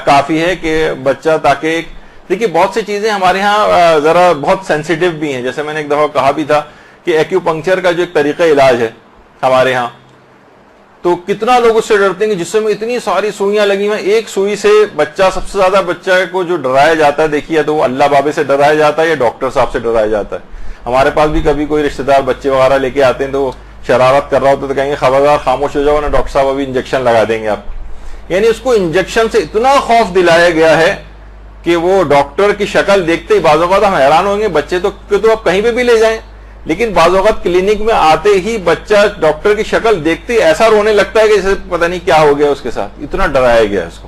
کافی ہے کہ بچہ، تاکہ دیکھیے بہت سی چیزیں ہمارے ہاں ذرا بہت سینسیٹیو بھی ہیں، جیسے میں نے ایک دفعہ کہا بھی تھا کہ ایکیوپنکچر کا جو ایک طریقہ علاج ہے ہمارے ہاں، تو کتنا لوگ اس سے ڈرتے ہیں کہ جسم میں اتنی ساری سوئیاں لگی ہیں، ایک سوئی سے بچہ، سب سے زیادہ بچہ کو جو ڈرایا جاتا ہے دیکھیے تو وہ اللہ بابے سے ڈرایا جاتا ہے یا ڈاکٹر صاحب سے ڈرایا جاتا ہے۔ ہمارے پاس بھی کبھی کوئی رشتہ دار بچے وغیرہ لے کے آتے ہیں تو وہ شرارت کر رہا ہوتا ہے تو کہیں گے خبردار خاموش ہو جاؤ نا ڈاکٹر صاحب ابھی انجیکشن لگا دیں گے آپ، یعنی اس کو انجیکشن سے اتنا خوف دلایا گیا ہے کہ وہ ڈاکٹر کی شکل دیکھتے ہی بعض اوقات ہم حیران ہوں گے، بچے تو آپ کہیں پہ بھی لے جائیں، لیکن بعض اوقات کلینک میں آتے ہی بچہ ڈاکٹر کی شکل دیکھتے ہی ایسا رونے لگتا ہے کہ جیسے پتہ نہیں کیا ہو گیا اس کے ساتھ، اتنا ڈرایا گیا اس کو۔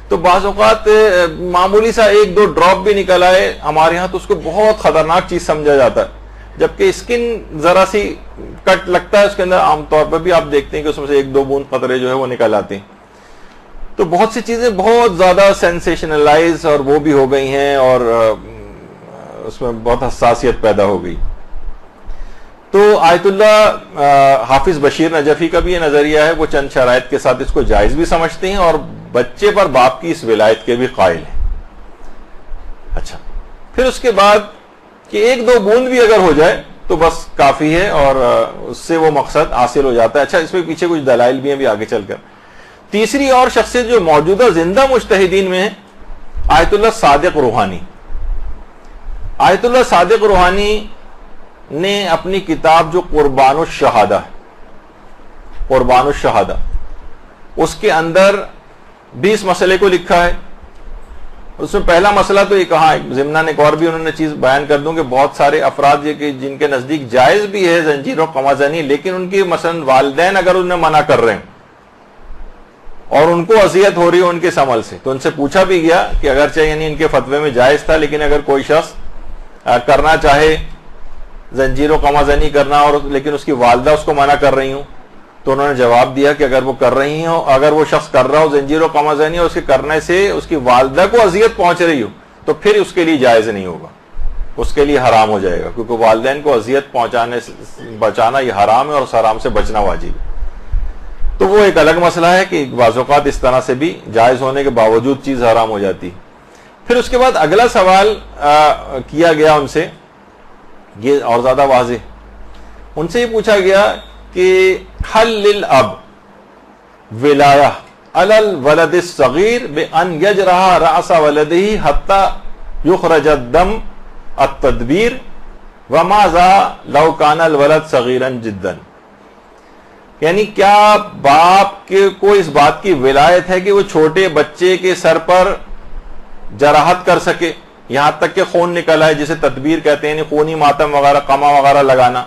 تو بعض اوقات معمولی سا 1-2 ڈراپ بھی نکل آئے ہمارے ہاں تو اس کو بہت خطرناک چیز سمجھا جاتا ہے، جبکہ اسکن ذرا سی کٹ لگتا ہے اس کے اندر عام طور پر بھی آپ دیکھتے ہیں کہ اس میں سے 1-2 بوند قطرے جو ہے وہ نکل آتے ہیں۔ تو بہت سی چیزیں بہت زیادہ سینسیشنلائز اور وہ بھی ہو گئی ہیں اور اس میں بہت حساسیت پیدا ہو گئی۔ تو آیت اللہ حافظ بشیر نجفی کا بھی یہ نظریہ ہے، وہ چند شرائط کے ساتھ اس کو جائز بھی سمجھتے ہیں اور بچے پر باپ کی اس ولایت کے بھی قائل ہیں۔ اچھا، پھر اس کے بعد کہ 1-2 بوند بھی اگر ہو جائے تو بس کافی ہے اور اس سے وہ مقصد حاصل ہو جاتا ہے۔ اچھا، اس میں پیچھے کچھ دلائل بھی ہیں بھی آگے چل کر۔ تیسری اور شخصیت جو موجودہ زندہ مجتہدین میں ہے، آیت اللہ صادق روحانی۔ آیت اللہ صادق روحانی نے اپنی کتاب جو قربان الشہادہ، قربان الشہادہ، اس کے اندر بھی اس مسئلے کو لکھا ہے۔ اس میں پہلا مسئلہ تو یہ کہا، ضمناً ایک اور بھی انہوں نے چیز بیان کر دوں کہ بہت سارے افراد یہ کہ جن کے نزدیک جائز بھی ہے زنجیر و قما زنی، لیکن ان کی مثلا والدین اگر انہیں منع کر رہے ہیں اور ان کو اذیت ہو رہی ہے ان کے اس عمل سے، تو ان سے پوچھا بھی گیا کہ اگرچہ یعنی ان کے فتوے میں جائز تھا، لیکن اگر کوئی شخص کرنا چاہے زنجیر و قما زنی کرنا اور لیکن اس کی والدہ اس کو منع کر رہی ہوں، تو انہوں نے جواب دیا کہ اگر وہ کر رہی ہوں، اگر وہ شخص کر رہا ہو زنجیر و قما زنی اور اس کے کرنے سے اس کی والدہ کو اذیت پہنچ رہی ہو تو پھر اس کے لیے جائز نہیں ہوگا، اس کے لیے حرام ہو جائے گا، کیونکہ والدین کو اذیت پہنچانے سے بچانا یہ حرام ہے اور اس حرام سے بچنا واجب ہے۔ تو وہ ایک الگ مسئلہ ہے کہ بعض اوقات اس طرح سے بھی جائز ہونے کے باوجود چیز حرام ہو جاتی۔ پھر اس کے بعد اگلا سوال کیا گیا ان سے، یہ اور زیادہ واضح، ان سے یہ پوچھا گیا کہ حل للاب ولایہ علی الولد الصغیر بان یجرح رأس ولده حتى یخرج الدم التدبیر وماذا لو کان الولد صغیرا جدا، یعنی کیا باپ کو اس بات کی ولایت ہے کہ وہ چھوٹے بچے کے سر پر جراحت کر سکے یہاں تک کہ خون نکل آئے، جسے تدبیر کہتے ہیں، یعنی خونی ماتم وغیرہ قما وغیرہ لگانا،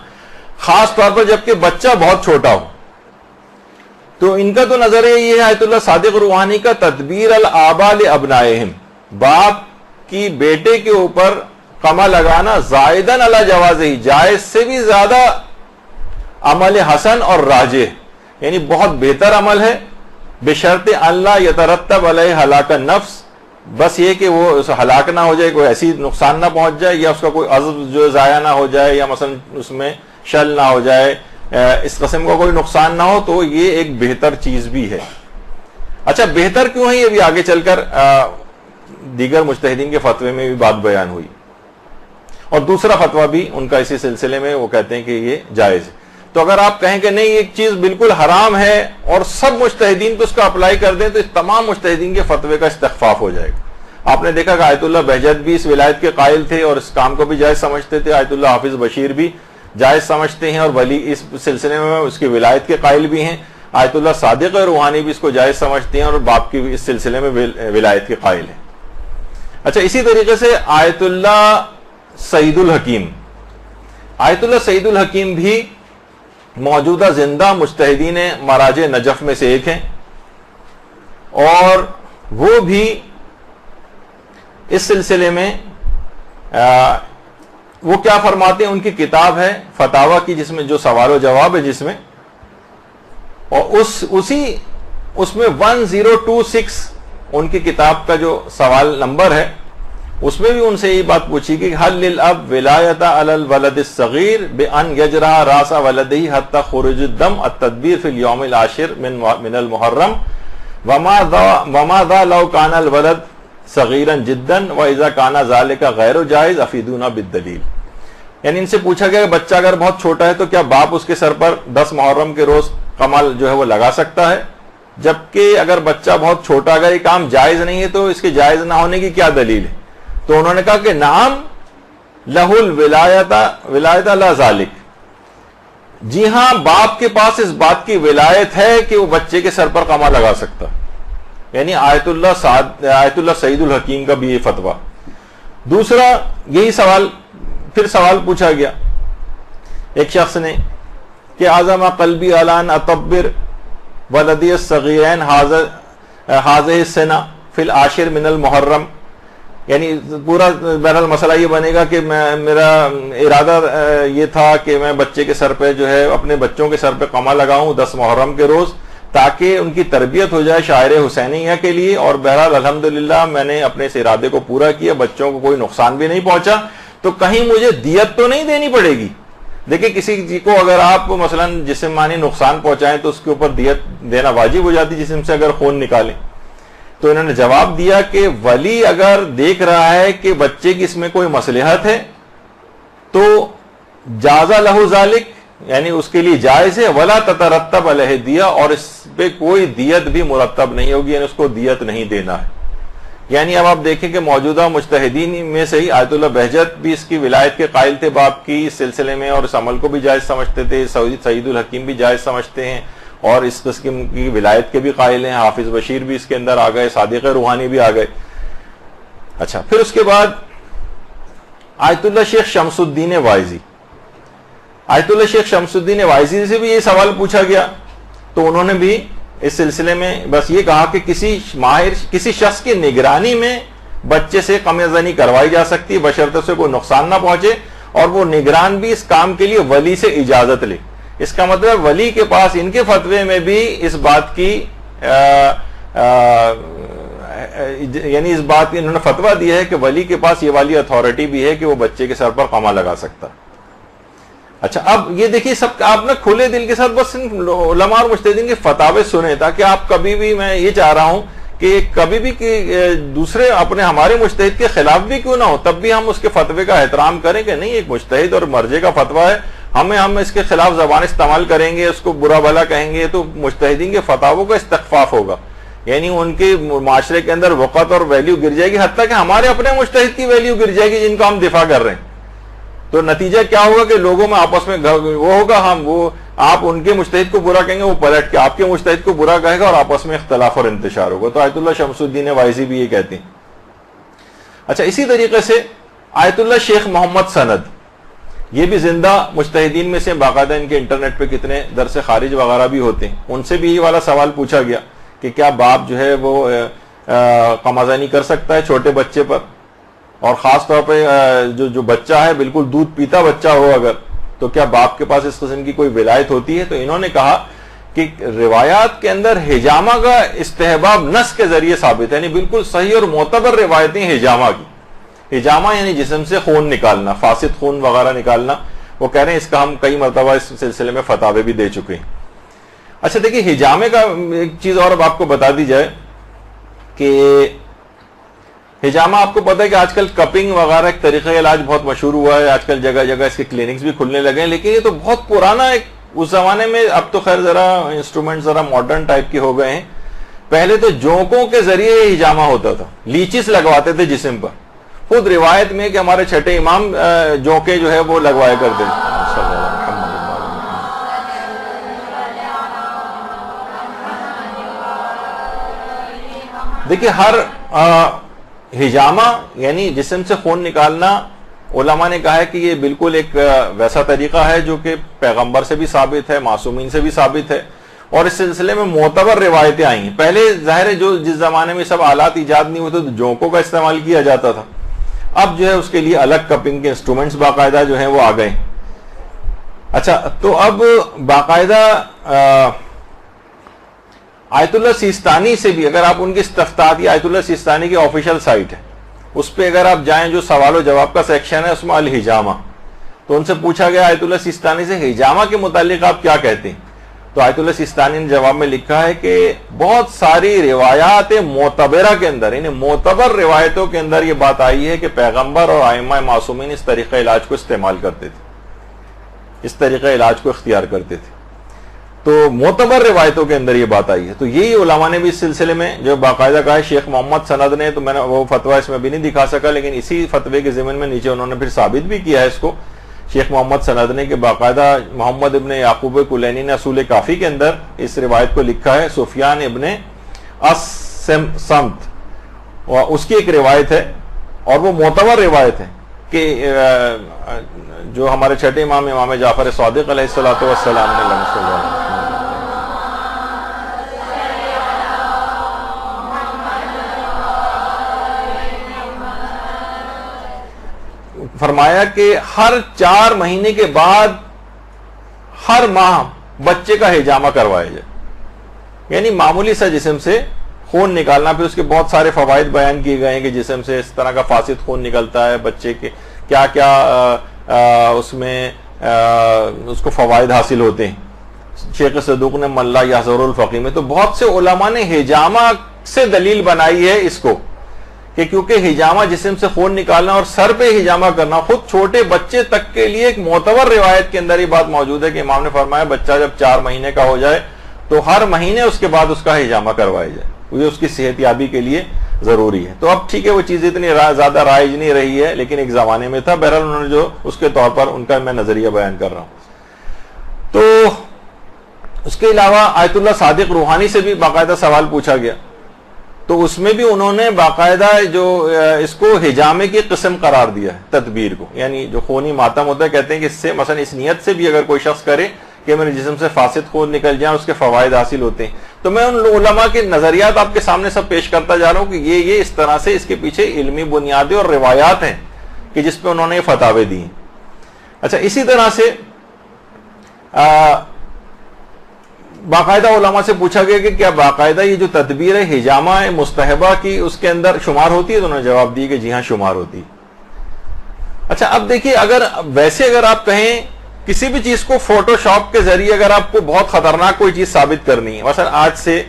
خاص طور پر جبکہ بچہ بہت چھوٹا ہو۔ تو ان کا تو نظریہ یہ ہے آیت اللہ صادق روحانی کا، تدبیر الآباء لابنائہم، باپ کی بیٹے کے اوپر قما لگانا زائدن علی جوازہ، جائز سے بھی زیادہ عمل حسن اور راجح، یعنی بہت بہتر عمل ہے، بشرط اللہ یترتب علیہ ہلاک النفس، بس یہ کہ وہ ہلاک نہ ہو جائے، کوئی ایسی نقصان نہ پہنچ جائے، یا اس کا کوئی عزب جو ضائع نہ ہو جائے، یا مثلا اس میں شل نہ ہو جائے، اس قسم کا کوئی نقصان نہ ہو، تو یہ ایک بہتر چیز بھی ہے۔ اچھا بہتر کیوں ہے، یہ بھی آگے چل کر دیگر مجتہدین کے فتوے میں بھی بات بیان ہوئی، اور دوسرا فتویٰ بھی ان کا اسی سلسلے میں، وہ کہتے ہیں کہ یہ جائز ہے۔ تو اگر آپ کہیں کہ نہیں ایک چیز بالکل حرام ہے اور سب مجتہدین تو اس کا اپلائی کر دیں، تو اس تمام مجتہدین کے فتوے کا استخفاف ہو جائے گا۔ آپ نے دیکھا کہ آیت اللہ بہجت بھی اس ولایت کے قائل تھے اور اس کام کو بھی جائز سمجھتے تھے، آیت اللہ حافظ بشیر بھی جائز سمجھتے ہیں اور ولی اس سلسلے میں اس کی ولایت کے قائل بھی ہیں، آیت اللہ صادق روحانی بھی اس کو جائز سمجھتے ہیں اور باپ کی اس سلسلے میں ولایت کے قائل ہیں۔ اچھا اسی طریقے سے آیت اللہ سعید الحکیم، آیت اللہ سعید الحکیم بھی موجودہ زندہ مجتہدین مراجع نجف میں سے ایک ہیں، اور وہ بھی اس سلسلے میں وہ کیا فرماتے ہیں، ان کی کتاب ہے فتاوی کی، جس میں جو سوال و جواب ہے، جس میں اور اس میں 1026 ان کی کتاب کا جو سوال نمبر ہے، اس میں بھی ان سے یہ بات پوچھی کہ حل للاب ولایت علی الولد الصغیر بان یجرح راس ولدہ حتی خروج الدم التدبیر فی الیوم العاشر من المحرم وماذا لو کان الولد صغیرا جدا واذا کان ذلک غیر جائز افیدونا بالدلیل۔ یعنی ان سے پوچھا گیا کہ بچہ اگر بہت چھوٹا ہے تو کیا باپ اس کے سر پر 10 محرم کے روز کمل جو ہے وہ لگا سکتا ہے، جبکہ اگر بچہ بہت چھوٹا، اگر یہ کام جائز نہیں ہے تو اس کے جائز نہ ہونے کی کیا دلیل ہے؟ تو انہوں نے کہا کہ نعم لہ الولایت علی ذالک، جی ہاں باپ کے پاس اس بات کی ولایت ہے کہ وہ بچے کے سر پر قمع لگا سکتا، یعنی آیت اللہ سعید الحکیم کا بھی یہ فتویٰ۔ دوسرا یہی پھر سوال پوچھا گیا ایک شخص نے کہ اعظم قلبی الان اطبر ولدی الصغیرین حاضہ السنہ فی العاشر من المحرم، یعنی پورا بہرحال مسئلہ یہ بنے گا کہ میرا ارادہ یہ تھا کہ میں بچے کے سر پہ جو ہے اپنے بچوں کے سر پہ قمع لگاؤں 10 محرم کے روز، تاکہ ان کی تربیت ہو جائے شاعر حسینیہ کے لیے، اور بہرحال الحمدللہ میں نے اپنے اس ارادے کو پورا کیا، بچوں کو کوئی نقصان بھی نہیں پہنچا، تو کہیں مجھے دیت تو نہیں دینی پڑے گی؟ دیکھیں کسی کو اگر آپ مثلا جسمانی نقصان پہنچائیں تو اس کے اوپر دیت دینا واجب ہو جاتی، جسم سے اگر خون نکالیں۔ تو انہوں نے جواب دیا کہ ولی اگر دیکھ رہا ہے کہ بچے کی اس میں کوئی مصلحت ہے تو جازا لہو ذالک، یعنی اس کے لیے جائز ہے، ولا تترتب علیہ دیہ، اور اس پہ کوئی دیت بھی مرتب نہیں ہوگی، یعنی اس کو دیت نہیں دینا ہے۔ یعنی اب آپ دیکھیں کہ موجودہ مجتہدین میں سے ہی آیت اللہ بہجت بھی اس کی ولایت کے قائل تھے باپ کی اس سلسلے میں، اور اس عمل کو بھی جائز سمجھتے تھے، سعید الحکیم بھی جائز سمجھتے ہیں اور اس قسم کی ولایت کے بھی قائل ہیں، حافظ بشیر بھی اس کے اندر آ گئے، صادق روحانی بھی آ گئے۔ اچھا پھر اس کے بعد آیت اللہ شیخ شمس الدین وائزی، آیت اللہ شیخ شمس الدین وائزی سے بھی یہ سوال پوچھا گیا، تو انہوں نے بھی اس سلسلے میں بس یہ کہا کہ کسی شخص کی نگرانی میں بچے سے قمع زنی کروائی جا سکتی ہے بشرط سے کوئی نقصان نہ پہنچے، اور وہ نگران بھی اس کام کے لیے ولی سے اجازت لے۔ اس کا مطلب ولی کے پاس ان کے فتوے میں بھی اس بات کی یعنی اس بات کی انہوں نے فتویٰ دیا ہے کہ ولی کے پاس یہ والی اتھارٹی بھی ہے کہ وہ بچے کے سر پر قمع لگا سکتا۔ اچھا اب یہ دیکھیے سب آپ نے کھلے دل کے ساتھ بس علماء اور مجتہدین کے فتاوے سنے، تاکہ آپ کبھی بھی، میں یہ چاہ رہا ہوں کہ کبھی بھی کہ دوسرے ہمارے مجتہد کے خلاف بھی کیوں نہ ہو، تب بھی ہم اس کے فتوے کا احترام کریں کہ نہیں ایک مجتہد اور مرجع کا فتویٰ ہے، ہم اس کے خلاف زبان استعمال کریں گے، اس کو برا بھلا کہیں گے، تو مجتہدین کے فتاووں کا استخفاف ہوگا، یعنی ان کے معاشرے کے اندر وقت اور ویلیو گر جائے گی، حتیٰ کہ ہمارے اپنے مجتہد کی ویلیو گر جائے گی جن کا ہم دفاع کر رہے ہیں۔ تو نتیجہ کیا ہوگا کہ لوگوں میں آپس میں وہ ہوگا، آپ ان کے مجتہد کو برا کہیں گے، وہ پلٹ کے آپ کے مجتہد کو برا کہے گا، اور آپس میں اختلاف اور انتشار ہوگا۔ تو آیت اللہ شمس الدین وائزی بھی یہ کہتے ہیں۔ اچھا اسی طریقے سے آیت اللہ شیخ محمد سند، یہ بھی زندہ مجتہدین میں سے، باقاعدہ ان کے انٹرنیٹ پہ کتنے درس خارج وغیرہ بھی ہوتے ہیں، ان سے بھی یہ والا سوال پوچھا گیا کہ کیا باپ جو ہے وہ قمع زنی کر سکتا ہے چھوٹے بچے پر، اور خاص طور پہ جو بچہ ہے بالکل دودھ پیتا بچہ ہو اگر، تو کیا باپ کے پاس اس قسم کی کوئی ولایت ہوتی ہے؟ تو انہوں نے کہا کہ روایات کے اندر حجامہ کا استحباب نص کے ذریعے ثابت ہے، یعنی بالکل صحیح اور معتبر روایتیں حجامہ کی. حجامہ یعنی جسم سے خون نکالنا، فاسد خون وغیرہ نکالنا. وہ کہہ رہے ہیں اس کا ہم کئی مرتبہ اس سلسلے میں فتاوے بھی دے چکے ہیں. اچھا دیکھیے حجامے کا ایک چیز اور اب آپ کو بتا دی جائے کہ حجامہ آپ کو پتا ہے کہ آج کل کپنگ وغیرہ ایک طریقہ علاج بہت مشہور ہوا ہے، آج کل جگہ جگہ اس کے کلینکس بھی کھلنے لگے ہیں، لیکن یہ تو بہت پرانا ایک اس زمانے میں، اب تو خیر ذرا انسٹرومنٹ ذرا ماڈرن ٹائپ کے ہو گئے ہیں. پہلے تو جونکوں کے ذریعے حجامہ ہوتا تھا، لیچز لگواتے تھے جسم پر. خود روایت میں کہ ہمارے چھٹے امام جونکے جو ہے وہ لگوایا کرتے تھے. دیکھیے ہر حجامہ یعنی جسم سے خون نکالنا، علماء نے کہا ہے کہ یہ بالکل ایک ویسا طریقہ ہے جو کہ پیغمبر سے بھی ثابت ہے، معصومین سے بھی ثابت ہے، اور اس سلسلے میں معتبر روایتیں آئی ہیں. پہلے ظاہر ہے جس زمانے میں سب آلات ایجاد نہیں ہوتے تو جونکوں کا استعمال کیا جاتا تھا. اب جو ہے اس کے لیے الگ کپنگ کے انسٹرومنٹس باقاعدہ جو ہیں وہ آ گئے. اچھا تو اب باقاعدہ آیت اللہ سیستانی سے بھی، اگر آپ ان کی استفتاء، آیت اللہ سیستانی کی آفیشیل سائٹ ہے، اس پہ اگر آپ جائیں جو سوال و جواب کا سیکشن ہے اس میں الحجامہ، تو ان سے پوچھا گیا آیت اللہ سیستانی سے حجامہ کے متعلق آپ کیا کہتے ہیں؟ تو آیت اللہ سیستانی نے جواب میں لکھا ہے کہ بہت ساری روایات معتبرہ کے اندر، یعنی معتبر روایتوں کے اندر یہ بات آئی ہے کہ پیغمبر اور ائمہ معصومین اس طریقہ علاج کو استعمال کرتے تھے، اس طریقہ علاج کو اختیار کرتے تھے. تو معتبر روایتوں کے اندر یہ بات آئی ہے. تو یہی علماء نے بھی اس سلسلے میں جو باقاعدہ کہا ہے، شیخ محمد سند نے، تو میں نے وہ فتویٰ اس میں بھی نہیں دکھا سکا، لیکن اسی فتوے کے ضمن میں نیچے انہوں نے پھر ثابت بھی کیا ہے اس کو، شیخ محمد سند نے، کہ باقاعدہ محمد ابن یعقوب کلینی نے اصول کافی کے اندر اس روایت کو لکھا ہے. سفیان ابن سمت اس کی ایک روایت ہے اور وہ معتبر روایت ہے کہ جو ہمارے چھٹے امام امام جعفر صادق علیہ الصلوۃ والسلام نے فرمایا کہ ہر 4 مہینے کے بعد ہر ماہ بچے کا حجامہ کروایا جائے، یعنی معمولی سا جسم سے خون نکالنا. پھر اس کے بہت سارے فوائد بیان کیے گئے ہیں کہ جسم سے اس طرح کا فاسد خون نکلتا ہے، بچے کے کیا کیا اس میں اس کو فوائد حاصل ہوتے ہیں. شیخ صدوق نے ملا یحذر الفقی میں، تو بہت سے علماء نے حجامہ سے دلیل بنائی ہے اس کو کہ کیونکہ حجامہ جسم سے خون نکالنا اور سر پہ حجامہ کرنا خود چھوٹے بچے تک کے لیے ایک معتبر روایت کے اندر یہ بات موجود ہے کہ امام نے فرمایا بچہ جب 4 مہینے کا ہو جائے تو ہر مہینے اس کے بعد اس کا حجامہ کروایا جائے، یہ اس کی صحت یابی کے لیے ضروری ہے. تو اب ٹھیک ہے وہ چیز اتنی زیادہ رائج نہیں رہی ہے، لیکن ایک زمانے میں تھا. بہرحال انہوں نے جو اس کے طور پر ان کا میں نظریہ بیان کر رہا ہوں. تو اس کے علاوہ آیت اللہ صادق روحانی سے بھی باقاعدہ سوال پوچھا گیا، تو اس میں بھی انہوں نے باقاعدہ جو اس کو حجامے کی قسم قرار دیا ہے، تدبیر کو، یعنی جو خونی ماتم ہوتا ہے، کہتے ہیں کہ اس سے مثلا اس نیت سے بھی اگر کوئی شخص کرے کہ میرے جسم سے فاسد خون نکل جائیں، اس کے فوائد حاصل ہوتے ہیں. تو میں ان علماء کے نظریات آپ کے سامنے سب پیش کرتا جا رہا ہوں کہ یہ اس طرح سے اس کے پیچھے علمی بنیادیں اور روایات ہیں کہ جس پہ انہوں نے فتاوے دی ہیں. اچھا اسی طرح سے باقاعدہ علماء سے پوچھا گیا کہ کیا باقاعدہ یہ جو تدبیر ہے حجامہ مستحبہ کی اس کے اندر شمار ہوتی ہے؟ تو انہوں نے جواب دی کہ جی ہاں شمار ہوتی ہے. اچھا اب دیکھیے اگر آپ کہیں کسی بھی چیز کو فوٹو شاپ کے ذریعے اگر آپ کو بہت خطرناک کوئی چیز ثابت کرنی ہے، مثلا آج سے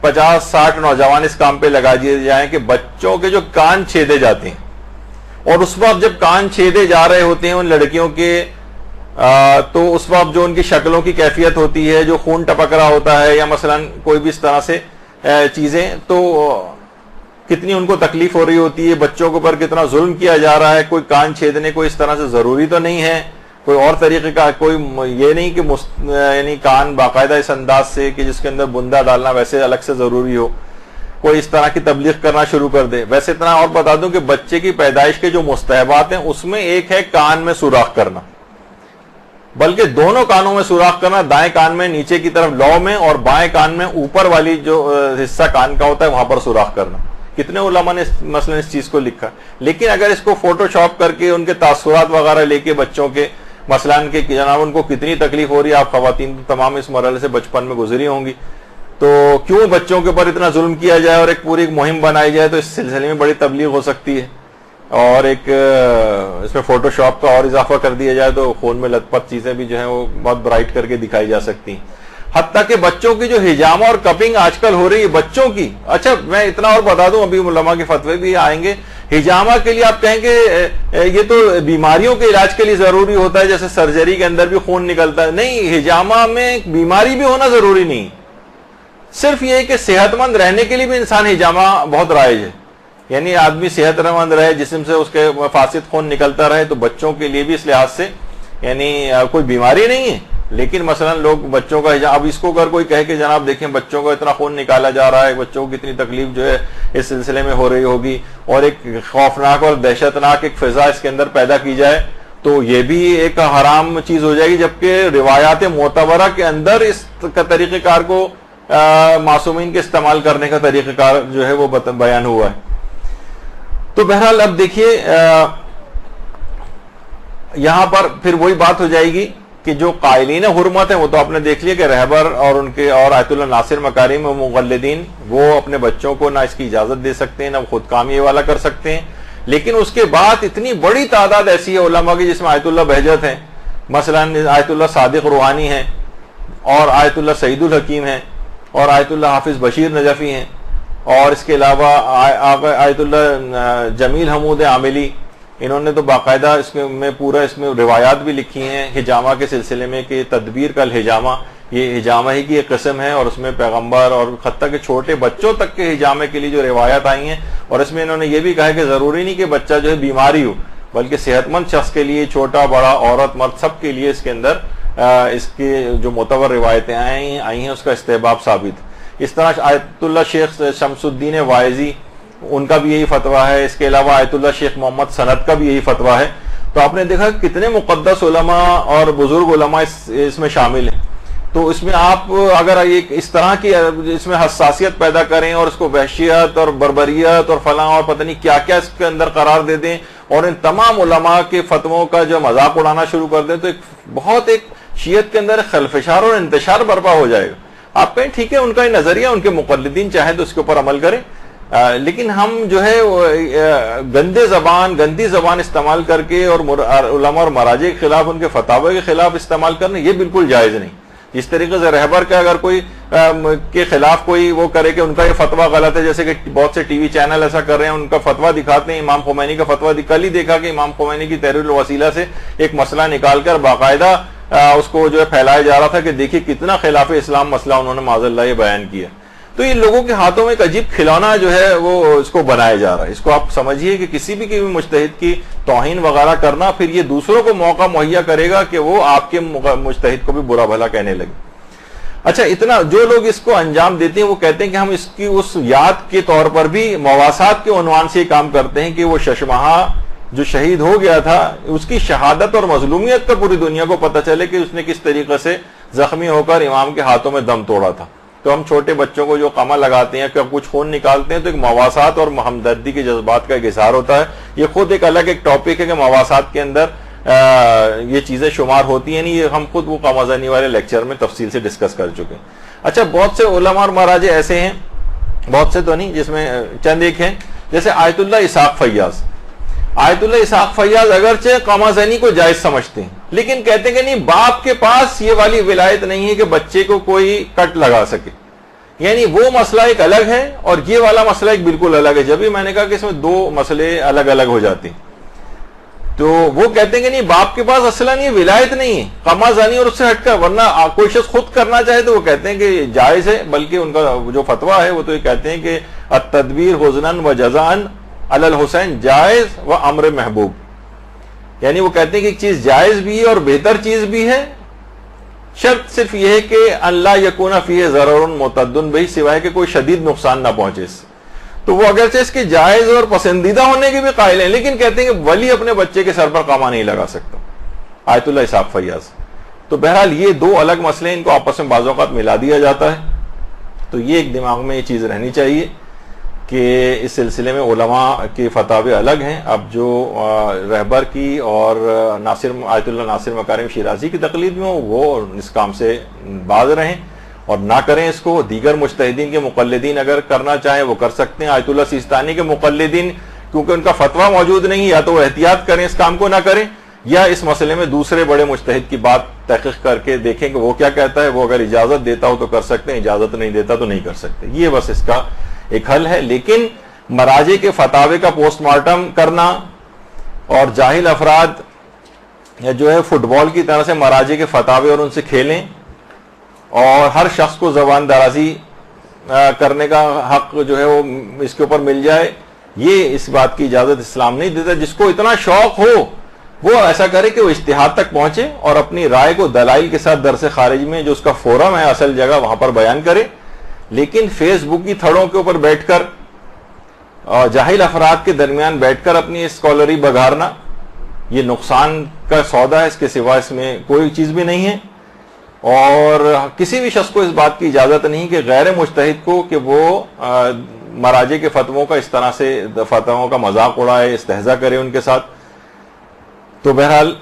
50-60 نوجوان اس کام پہ لگا دیے جائیں کہ بچوں کے جو کان چھیدے جاتے ہیں، اور اس وقت جب کان چھیدے جا رہے ہوتے ہیں ان لڑکیوں کے تو اس وقت جو ان کی شکلوں کی کیفیت ہوتی ہے، جو خون ٹپک رہا ہوتا ہے یا مثلا کوئی بھی اس طرح سے چیزیں، تو کتنی ان کو تکلیف ہو رہی ہوتی ہے، بچوں کے اوپر کتنا ظلم کیا جا رہا ہے. کوئی کان چھیدنے کو اس طرح سے ضروری تو نہیں ہے، کوئی اور طریقے کا، کوئی یہ نہیں کہ یعنی کان باقاعدہ اس انداز سے کہ جس کے اندر بندہ ڈالنا ویسے الگ سے ضروری ہو، کوئی اس طرح کی تبلیغ کرنا شروع کر دے. ویسے اتنا اور بتا دوں کہ بچے کی پیدائش کے جو مستحبات ہیں اس میں ایک ہے کان میں سوراخ کرنا، بلکہ دونوں کانوں میں سوراخ کرنا، دائیں کان میں نیچے کی طرف لو میں اور بائیں کان میں اوپر والی جو حصہ کان کا ہوتا ہے وہاں پر سوراخ کرنا. کتنے علماء نے مثلا اس چیز کو لکھا. لیکن اگر اس کو فوٹو شاپ کر کے ان کے تاثرات وغیرہ لے کے بچوں کے مثلاً کہ جناب ان کو کتنی تکلیف ہو رہی ہے. آپ خواتین تمام اس مرحلے سے بچپن میں گزری ہوں گی, تو کیوں بچوں کے اوپر اتنا ظلم کیا جائے اور ایک پوری مہم بنائی جائے, تو اس سلسلے میں بڑی تبلیغ ہو سکتی ہے, اور ایک اس میں فوٹو شاپ کا اور اضافہ کر دیا جائے تو خون میں لت پت چیزیں بھی جو ہیں وہ بہت برائٹ کر کے دکھائی جا سکتی ہیں. حتیٰ کہ بچوں کی جو ہجامہ اور کپنگ آج کل ہو رہی ہے بچوں کی, اچھا میں اتنا اور بتا دوں, ابھی علماء کے فتوے بھی آئیں گے. ہجامہ کے لیے آپ کہیں گے یہ تو بیماریوں کے علاج کے لیے ضروری ہوتا ہے, جیسے سرجری کے اندر بھی خون نکلتا ہے. نہیں, ہجامہ میں بیماری بھی ہونا ضروری نہیں, صرف یہ کہ صحت مند رہنے کے لیے بھی انسان ہجامہ بہت رائج ہے. یعنی آدمی صحت مند رہے, جسم سے اس کے فاسد خون نکلتا رہے, تو بچوں کے لیے بھی اس لحاظ سے یعنی کوئی بیماری نہیں ہے. لیکن مثلا لوگ بچوں کا اب اس کو اگر کوئی کہے کہ جناب دیکھیں بچوں کو اتنا خون نکالا جا رہا ہے, بچوں کو کتنی تکلیف جو ہے اس سلسلے میں ہو رہی ہوگی, اور ایک خوفناک اور دہشتناک ایک فضا اس کے اندر پیدا کی جائے, تو یہ بھی ایک حرام چیز ہو جائے گی. جبکہ روایات معتبرہ کے اندر اس طریقہ کار کو معصومین کے استعمال کرنے کا طریقہ کار جو ہے وہ بیان ہوا ہے. تو بہرحال اب دیکھیے یہاں پر پھر وہی بات ہو جائے گی کہ جو قائلین حرمت ہیں وہ تو آپ نے دیکھ لیا کہ رہبر اور ان کے اور آیت اللہ ناصر مکارم و مقلدین وہ اپنے بچوں کو نہ اس کی اجازت دے سکتے ہیں, نہ خود کام یہ والا کر سکتے ہیں. لیکن اس کے بعد اتنی بڑی تعداد ایسی ہے علماء کی جس میں آیت اللہ بہجت ہیں, مثلا آیت اللہ صادق روحانی ہیں, اور آیت اللہ سعید الحکیم ہیں, اور آیت اللہ حافظ بشیر نجفی ہیں, اور اس کے علاوہ آیت اللہ جمیل حمود عاملی, انہوں نے تو باقاعدہ اس میں پورا اس میں روایات بھی لکھی ہیں ہجامہ کے سلسلے میں کہ تدبیر کا الحجامہ, یہ ہجامہ ہی کی ایک قسم ہے, اور اس میں پیغمبر اور حتیٰ کہ چھوٹے بچوں تک کے ہجامے کے لیے جو روایات آئی ہیں, اور اس میں انہوں نے یہ بھی کہا کہ ضروری نہیں کہ بچہ جو ہے بیماری ہو, بلکہ صحت مند شخص کے لیے, چھوٹا بڑا عورت مرد سب کے لیے اس کے اندر اس کے جو معتبر روایتیں آئی ہیں اس کا استحباب ثابت. اس طرح آیت اللہ شیخ شمس الدین واعظی ان کا بھی یہی فتویٰ ہے. اس کے علاوہ آیت اللہ شیخ محمد سند کا بھی یہی فتویٰ ہے. تو آپ نے دیکھا کتنے مقدس علماء اور بزرگ علماء اس میں شامل ہیں. تو اس میں آپ اگر ایک اس طرح کی اس میں حساسیت پیدا کریں اور اس کو وحشیت اور بربریت اور فلاں اور پتہ نہیں کیا کیا اس کے اندر قرار دے دیں, اور ان تمام علماء کے فتووں کا جو مذاق اڑانا شروع کر دیں, تو ایک شیعت کے اندر خلفشار اور انتشار برپا ہو جائے گا. آپ کہیں ٹھیک ہے ان کا یہ نظریہ, ان کے مقلدین چاہیں تو اس کے اوپر عمل کریں, لیکن ہم جو ہے گندی زبان استعمال کر کے اور علماء اور مراجع کے خلاف, ان کے فتاوی کے خلاف استعمال کرنا یہ بالکل جائز نہیں. جس طریقے سے رہبر کا اگر کوئی کے خلاف کوئی وہ کرے کہ ان کا یہ فتویٰ غلط ہے, جیسے کہ بہت سے ٹی وی چینل ایسا کر رہے ہیں, ان کا فتویٰ دکھاتے ہیں امام خمینی کا فتویٰ. کل ہی دیکھا کہ امام خمینی کی تحریر الوسیلہ سے ایک مسئلہ نکال کر باقاعدہ اس کو جو ہے پھیلایا جا رہا تھا کہ دیکھیے کتنا خلاف اسلام مسئلہ انہوں نے معاذ اللہ یہ بیان کیا. تو یہ لوگوں کے ہاتھوں میں ایک عجیب کھلونا جو ہے وہ اس کو بنایا جا رہا ہے. اس کو آپ سمجھیے کہ کسی بھی مجتہد کی توہین وغیرہ کرنا پھر یہ دوسروں کو موقع مہیا کرے گا کہ وہ آپ کے مجتہد کو بھی برا بھلا کہنے لگے. اچھا, اتنا جو لوگ اس کو انجام دیتے ہیں وہ کہتے ہیں کہ ہم اس کی اس یاد کے طور پر بھی مواسات کے عنوان سے یہ کام کرتے ہیں کہ وہ ششمہا جو شہید ہو گیا تھا اس کی شہادت اور مظلومیت کا پوری دنیا کو پتہ چلے کہ اس نے کس طریقے سے زخمی ہو کر امام کے ہاتھوں میں دم توڑا تھا. تو ہم چھوٹے بچوں کو جو قمع لگاتے ہیں کہ کچھ خون نکالتے ہیں تو ایک مواسات اور ہمدردی کے جذبات کا ایک اظہار ہوتا ہے. یہ خود ایک الگ ایک ٹاپک ہے کہ مواسات کے اندر یہ چیزیں شمار ہوتی ہیں نہیں. یہ ہم خود وہ قمع زنی والے لیکچر میں تفصیل سے ڈسکس کر چکے ہیں. اچھا, بہت سے علماء اور مراجع ایسے ہیں, بہت سے تو نہیں, جس میں چند ایک ہیں, جیسے آیت اللہ اسحاق فیاض. آیت اللہ اسحاق فیاض اگرچہ قمع زنی کو جائز سمجھتے ہیں, لیکن کہتے ہیں کہ نہیں, باپ کے پاس یہ والی ولایت نہیں ہے کہ بچے کو کوئی کٹ لگا سکے. یعنی وہ مسئلہ ایک الگ ہے اور یہ والا مسئلہ ایک بالکل الگ ہے. جب بھی میں نے کہا کہ اس میں دو مسئلے الگ الگ ہو جاتے ہیں, تو وہ کہتے ہیں کہ نہیں, باپ کے پاس اصلاً یہ ولایت نہیں ہے قمع زنی اور اس سے ہٹ کر, ورنہ کوئی شخص خود کرنا چاہے تو وہ کہتے ہیں کہ جائز ہے. بلکہ ان کا جو فتویٰ ہے وہ تو یہ کہتے ہیں کہ التدبیر حزناً و جزاءً علی الحسین جائز و امر محبوب. یعنی وہ کہتے ہیں کہ ایک چیز جائز بھی ہے اور بہتر چیز بھی ہے, شرط صرف یہ ہے کہ اللہ یکون فیہ ضرر معتد بہ, سوائے کہ کوئی شدید نقصان نہ پہنچے اس سے. تو وہ اگرچہ اس کے جائز اور پسندیدہ ہونے کے بھی قائل ہیں, لیکن کہتے ہیں کہ ولی اپنے بچے کے سر پر قمع نہیں لگا سکتا. آیت اللہ اسحاق فیاض. تو بہرحال یہ دو الگ مسئلے, ان کو آپس میں بعض اوقات ملا دیا جاتا ہے. تو یہ ایک دماغ میں یہ چیز رہنی چاہیے. کہ اس سلسلے میں علماء کے فتاوے الگ ہیں. اب جو رہبر کی اور آیت اللہ ناصر مکارم شیرازی کی تقلید میں ہو وہ اس کام سے باز رہیں اور نہ کریں اس کو. دیگر مجتہدین کے مقلدین اگر کرنا چاہیں وہ کر سکتے ہیں. آیت اللہ سیستانی کے مقلدین کیونکہ ان کا فتویٰ موجود نہیں، یا تو وہ احتیاط کریں اس کام کو نہ کریں، یا اس مسئلے میں دوسرے بڑے مجتہد کی بات تحقیق کر کے دیکھیں کہ وہ کیا کہتا ہے. وہ اگر اجازت دیتا ہو تو کر سکتے ہیں، اجازت نہیں دیتا تو نہیں کر سکتے. یہ بس اس کا ایک حل ہے. لیکن مراجع کے فتاوے کا پوسٹ مارٹم کرنا اور جاہل افراد جو ہے فٹ بال کی طرح سے مراجع کے فتاوے اور ان سے کھیلیں اور ہر شخص کو زبان درازی کرنے کا حق جو ہے وہ اس کے اوپر مل جائے، یہ اس بات کی اجازت اسلام نہیں دیتا. جس کو اتنا شوق ہو وہ ایسا کرے کہ وہ اجتہاد تک پہنچے اور اپنی رائے کو دلائل کے ساتھ درس خارج میں جو اس کا فورم ہے اصل جگہ وہاں پر بیان کرے. لیکن فیس بک کی تھڑوں کے اوپر بیٹھ کر اور جاہل افراد کے درمیان بیٹھ کر اپنی اسکالری بگارنا یہ نقصان کا سودا ہے. اس کے سوا اس میں کوئی چیز بھی نہیں ہے. اور کسی بھی شخص کو اس بات کی اجازت نہیں کہ غیر مجتہد کو کہ وہ مراجع کے فتووں کا اس طرح سے فتووں کا مذاق اڑائے، استہزاء کرے ان کے ساتھ. تو بہرحال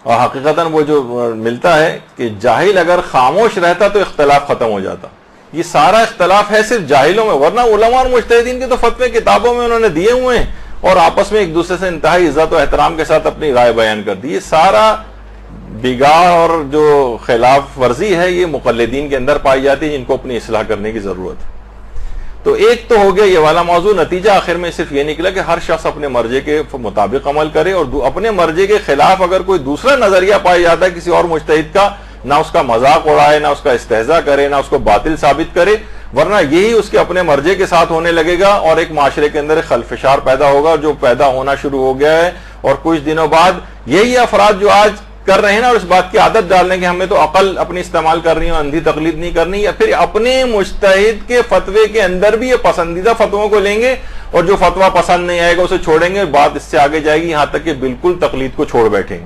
اور حقیقتاً وہ جو ملتا ہے کہ جاہل اگر خاموش رہتا تو اختلاف ختم ہو جاتا. یہ سارا اختلاف ہے صرف جاہلوں میں، ورنہ علماء اور مجتہدین کے تو فتوے کتابوں میں انہوں نے دیے ہوئے ہیں اور آپس میں ایک دوسرے سے انتہائی عزت و احترام کے ساتھ اپنی رائے بیان کر دی. یہ سارا بگاڑ اور جو خلاف ورزی ہے یہ مقلدین کے اندر پائی جاتی ہے جن کو اپنی اصلاح کرنے کی ضرورت ہے. تو ایک تو ہو گیا یہ والا موضوع. نتیجہ آخر میں صرف یہ نکلا کہ ہر شخص اپنے مرجے کے مطابق عمل کرے اور اپنے مرجے کے خلاف اگر کوئی دوسرا نظریہ پایا جاتا ہے کسی اور مجتہد کا، نہ اس کا مذاق اڑائے، نہ اس کا استہزاء کرے، نہ اس کو باطل ثابت کرے، ورنہ یہی اس کے اپنے مرجے کے ساتھ ہونے لگے گا اور ایک معاشرے کے اندر ایک خلفشار پیدا ہوگا جو پیدا ہونا شروع ہو گیا ہے. اور کچھ دنوں بعد یہی افراد جو آج کر رہے ہیں نا اور اس بات کی عادت ڈال لیں کہ ہمیں تو عقل اپنی استعمال کرنی ہے، اندھی تقلید نہیں کرنی، یا پھر اپنے مجتہد کے فتوے کے اندر بھی یہ پسندیدہ فتووں کو لیں گے اور جو فتویٰ پسند نہیں آئے گا اسے چھوڑیں گے. بات اس سے آگے جائے گی یہاں تک کہ بالکل تقلید کو چھوڑ بیٹھیں گے.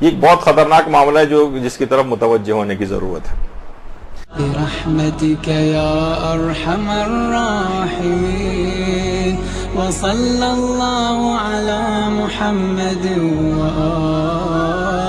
یہ ایک بہت خطرناک معاملہ ہے جس کی طرف متوجہ ہونے کی ضرورت ہے. برحمتك يا أرحم الراحمين وصلى الله على محمد وآله